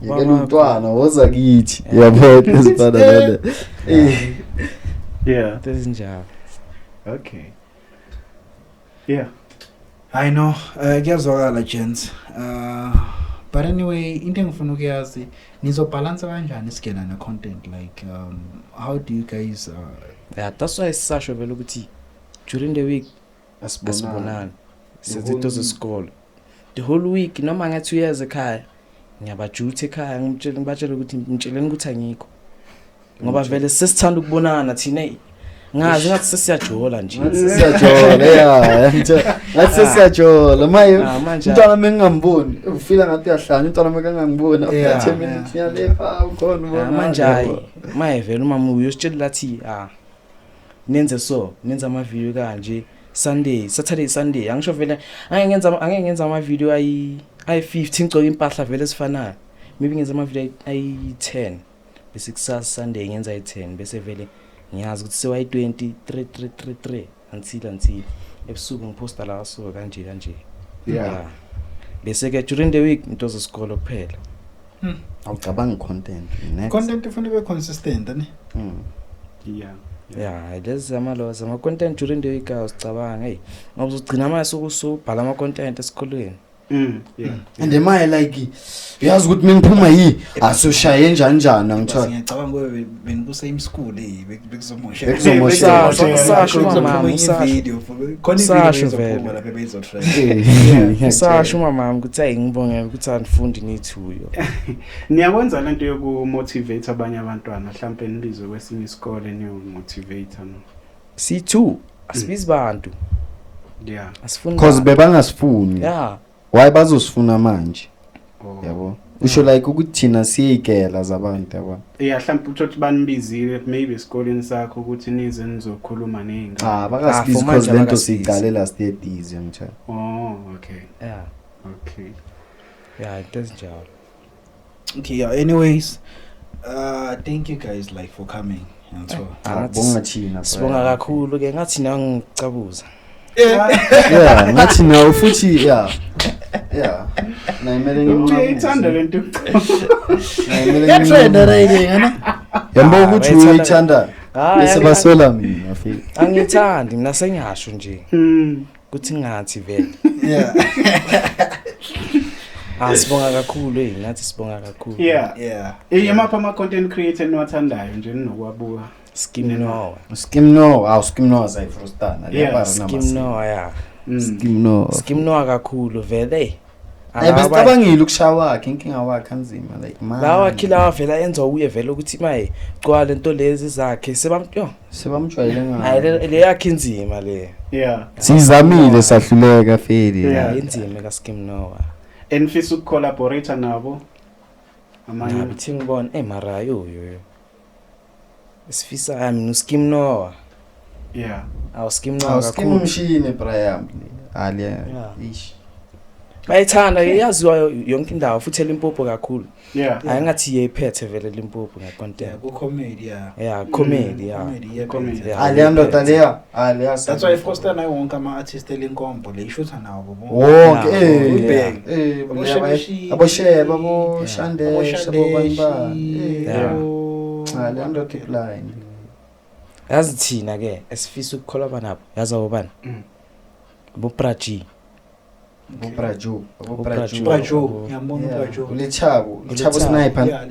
S4: yekela umntwana woza kithi yabo esifana nale
S2: tezinjalo
S3: okay yeah
S1: I know kuyazwakala gents but anyway into engifuna ukuyazi nizobalance kanjani isikela na content like how do you guys
S2: that's why sisasho vele ukuthi during the week asibonani sizitho zesikole the whole week noma ngathi uyeze ekhaya ngiyabajutha ekhaya ngibatshela ukuthi ngitsheleni ukuthi angikho ngoba vele sesithanda ukubonana thina ngazi ngathi sesiyajola nje
S4: siyajola ngathi sesiyajola umntwana mengingamboni ufila ngathi uyahlanya umntwana mengangangiboni after 10 minutes yalefa ukhona ubona
S2: manje hayi maye vele umama uyositshela lathi nenza ama video kanje Saturday Sunday angisho vele angeke ngenza ama video ayi 15 ngcoka impahla vele sifanayo maybe ngenza ama video ayi 10 bese kusasa Sunday ngenza ayi 10 bese vele ngiyazi ukuthi sewayi 23 until ebusuku ngiposta la so kanje
S3: yeah
S2: bese ke during the week into zesikole kuphela
S4: awucabanga
S1: content ufuna ube consistent ne
S2: yeah there's ama content during the week awusicabanga ngoba uzogcina mase ukusubhala ama content esikolweni
S4: and am I like uyazi ukuthi mingiphuma yi asoshaye njani ngithola
S1: ngiyacabanga kube benikuse school bekuzomosha
S2: sasho mama sasho vele
S1: lapha bezotry
S2: sasho mama ukuthi ayingibonge ukuthi andifundi nithuyo
S3: niyakwenza lento yokumotivate abanye abantwana mhlawumbe nibizwe kwesinye isikole niyo motivator no
S2: C2 asibizi bantu asifuni
S4: because bebangasifuni why bazosifuna manje yabo usho like ukuthi thina siyigela zabantu yabo
S3: mhlawumbe uthi banibizile maybe esikoleni sakho ukuthi nize nizokhuluma nengane
S4: bakasibizi because lento siyiqale last year busy mthana
S3: okay
S2: it does job
S1: okay anyways thank you guys like for coming and so
S4: bonga thina
S2: sibonga kakhulu ke ngathi nangicabuza
S4: ngathi nawe futhi nayimele
S3: ngiyithanda lento
S1: yatrenda right ngana
S4: yambo ukuthi uyithanda bese basola mina afika
S2: angithandi mina sengiyasho nje ukuthi ngathi vele sibonga kakhulu ngathi sibonga kakhulu
S3: yamapha ama content creator niwathandayo nje ninokwabuka
S2: Skim
S4: Noah zayifrostana
S2: lepa Skim Noah kakhulu vele
S4: besicabangile ukushaya wakhe inkinga wakhe anzima like man
S2: lawa khila vela enza uye vele ukuthi maye gcwala into lezi zakhe
S4: sebamjwayele ngayo
S2: hayi le yakhe inzima le
S4: sizamile sahluleka feli
S2: inzima ka Skim Noah
S3: enfisa ukucollaborate nabo
S2: amanye bithi ngibona mara yo sifisa ami no Skim Noah Skim Noah
S4: kakhulu mshini Brian aliya ish
S2: bayithanda yaziwa yonke indawo futhi eLimpopo kakhulu ayingathi yephethe vele eLimpopo ngecontent
S1: ku comedy
S2: comedy
S4: aliyandoda leya
S1: that's why Foster nayo wonke ama artist elinkombo le ishutha nawo
S4: wonke abosheba abo Shandesh abo banba aliyandoda blind
S2: yazi thina ke esifisa ukukholoba nabo yazi abobani boPraji
S1: yambona uPrajo
S4: ulechabo sniper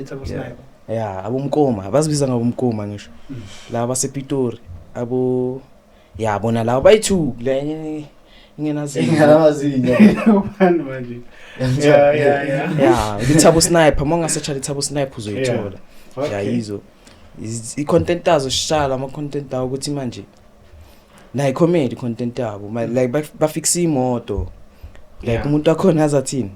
S2: abomkoma abazibiza ngabomkoma ngisho la basePitori bona labo bayithu lenye
S4: ingenazinga
S3: ubani manje
S2: lithabo sniper monga search lithabo sniper uzoyithola yizo i-content azo sishala ama-content awo ukuthi manje la i-comedy content yabo like bafixe imoto like umuntu wakhona azathini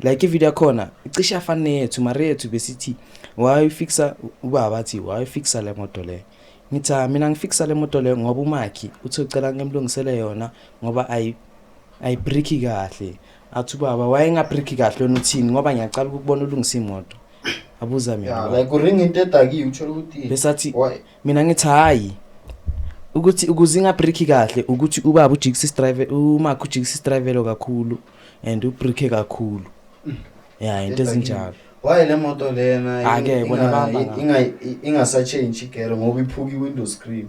S2: like ivideo yakhona icishe yafana yethu mara yethu besithi wayifixa ubaba athi wayifixa le moto le ngithi mina ngifixa le moto le ngoba uMakhi uthi ucela ngimlungisele yona ngoba ayibriki kahle athi ubaba wayengabriki kahle yona uthini ngoba ngiyacala ukubona ulungisa imoto abuza mina
S4: like uringa into edaki utsho ukuthi
S2: besathi mina ngithi hayi ukuthi ukuze ingabriki kahle ukuthi ubaba uJixis driver uMakhi uJixis driver kakhulu and ubrike kakhulu into ezinjalo
S4: why le moto lena
S2: ake bona bamba
S4: ingasa change igere ngoba iphuki window screen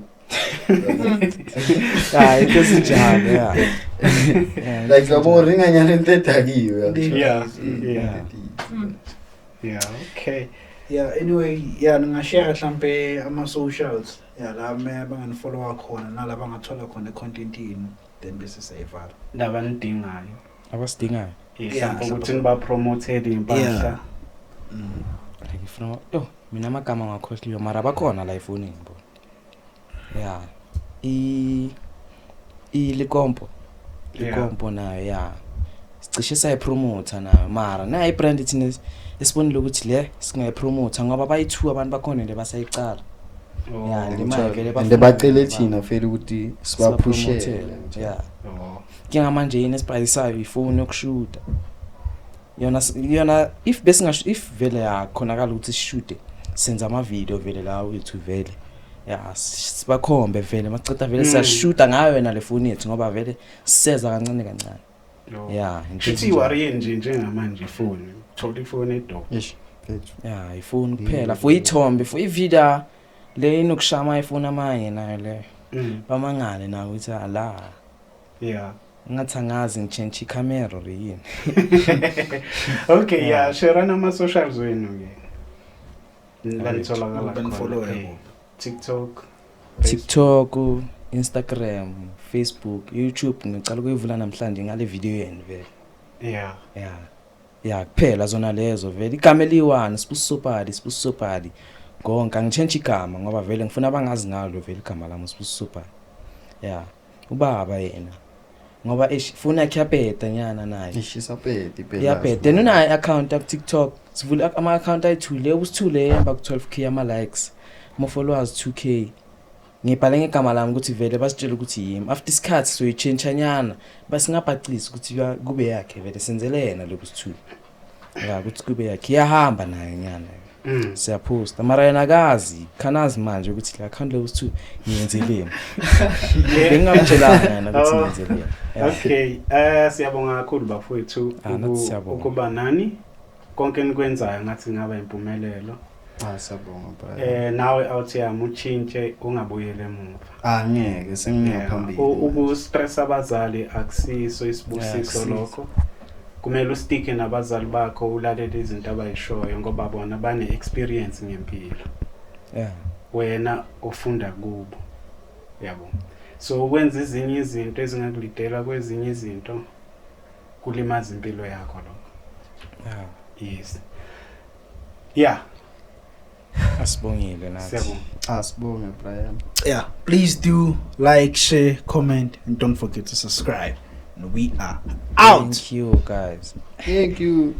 S2: into ezinjalo
S4: like yabo ringa nyane into edakiwe
S3: okay
S1: anyway ngingashare mhlambe ama socials la banganifollow khona nalaba ngathola khona content yini then bese sayivala
S3: labanidingayo
S2: abasidingayo
S3: ukuthi niba promoted impahla
S2: ngifuna mina amagama ngakhohliwe mara bakhona la efonini bo likompo nayo sicishe sayipromoter nayo mara nayi brand ithina esibonile ukuthi le singayipromoter ngoba bayi2 abantu bakhona le basayicala limali vele
S4: bafuna bacele thina vele ukuthi sibaphushele
S2: ngamanje yini esibhalisayo ifoni yokushuta yona if vele yakhonakala ukuthi sishude senza ama video vele la wethu vele sibakhombe vele maceda vele siyashuta ngayo yona le foni yethu ngoba vele siseza kancane
S3: ngithi worry njengamanje ifoni thola ifoni edogo
S2: ifoni kuphela for ithombe for ivideo le inokushama ifoni amanye nayo le bamangale nayo ukuthi ala ngathi angazi ngichange icamera yini
S3: okay share nama socials wenu lanitholakala
S1: follow
S3: TikTok,
S2: Instagram, Facebook, YouTube ngicala ukuyivula namhlanje ngale video yeni vele kuphela zona lezo vele igama eliyi1 sipusopadi konke ngichange igama ngoba vele ngifuna abangazi ngalo vele igama lami sipusopadi ubaba yena ngoba funa yakhe nyana naye
S4: isapeti phela
S2: yapete nona account ku TikTok sivula ama account ayithule ubusithule yamba ku 12k ama likes mo followers 2k ngibhale ngegama lami ukuthi vele basitshela ukuthi yimi after isikhathi so yichange nyana basingabhacisa ukuthi kube yakhe vele senzele yena lokusithule ukuthi kube yakhe yahamba naye nyana siyaposta mara yena akazi khanazi manje ukuthi la account lokusithule ngiyenzeleni bengamtshelana ukuthi ngiyenzeleni
S3: okay siyabonga kakhulu bafowethu ukuba nani konke nikwenzayo ngathi ngaba impumelelo
S4: siyabonga
S3: nawe awuthi amuchintshe ungabuyele emuva
S4: ngeke sengiyaphambili
S3: ukustress abazali akusiso isibusiso lokho kumele ustike nabazali bakho ulalele izinto abayishoyo ngoba bona bane experience ngempilo wena ufunda kubo yabo so ukwenza izinye izinto ezingakulidela kwezinye izinto kulimaza impilo yakho lokho yes
S2: asibongile nathi
S4: asibonge Brian
S1: please do like, share, comment and don't forget to subscribe and we are out.
S2: Thank you guys.
S4: Thank you.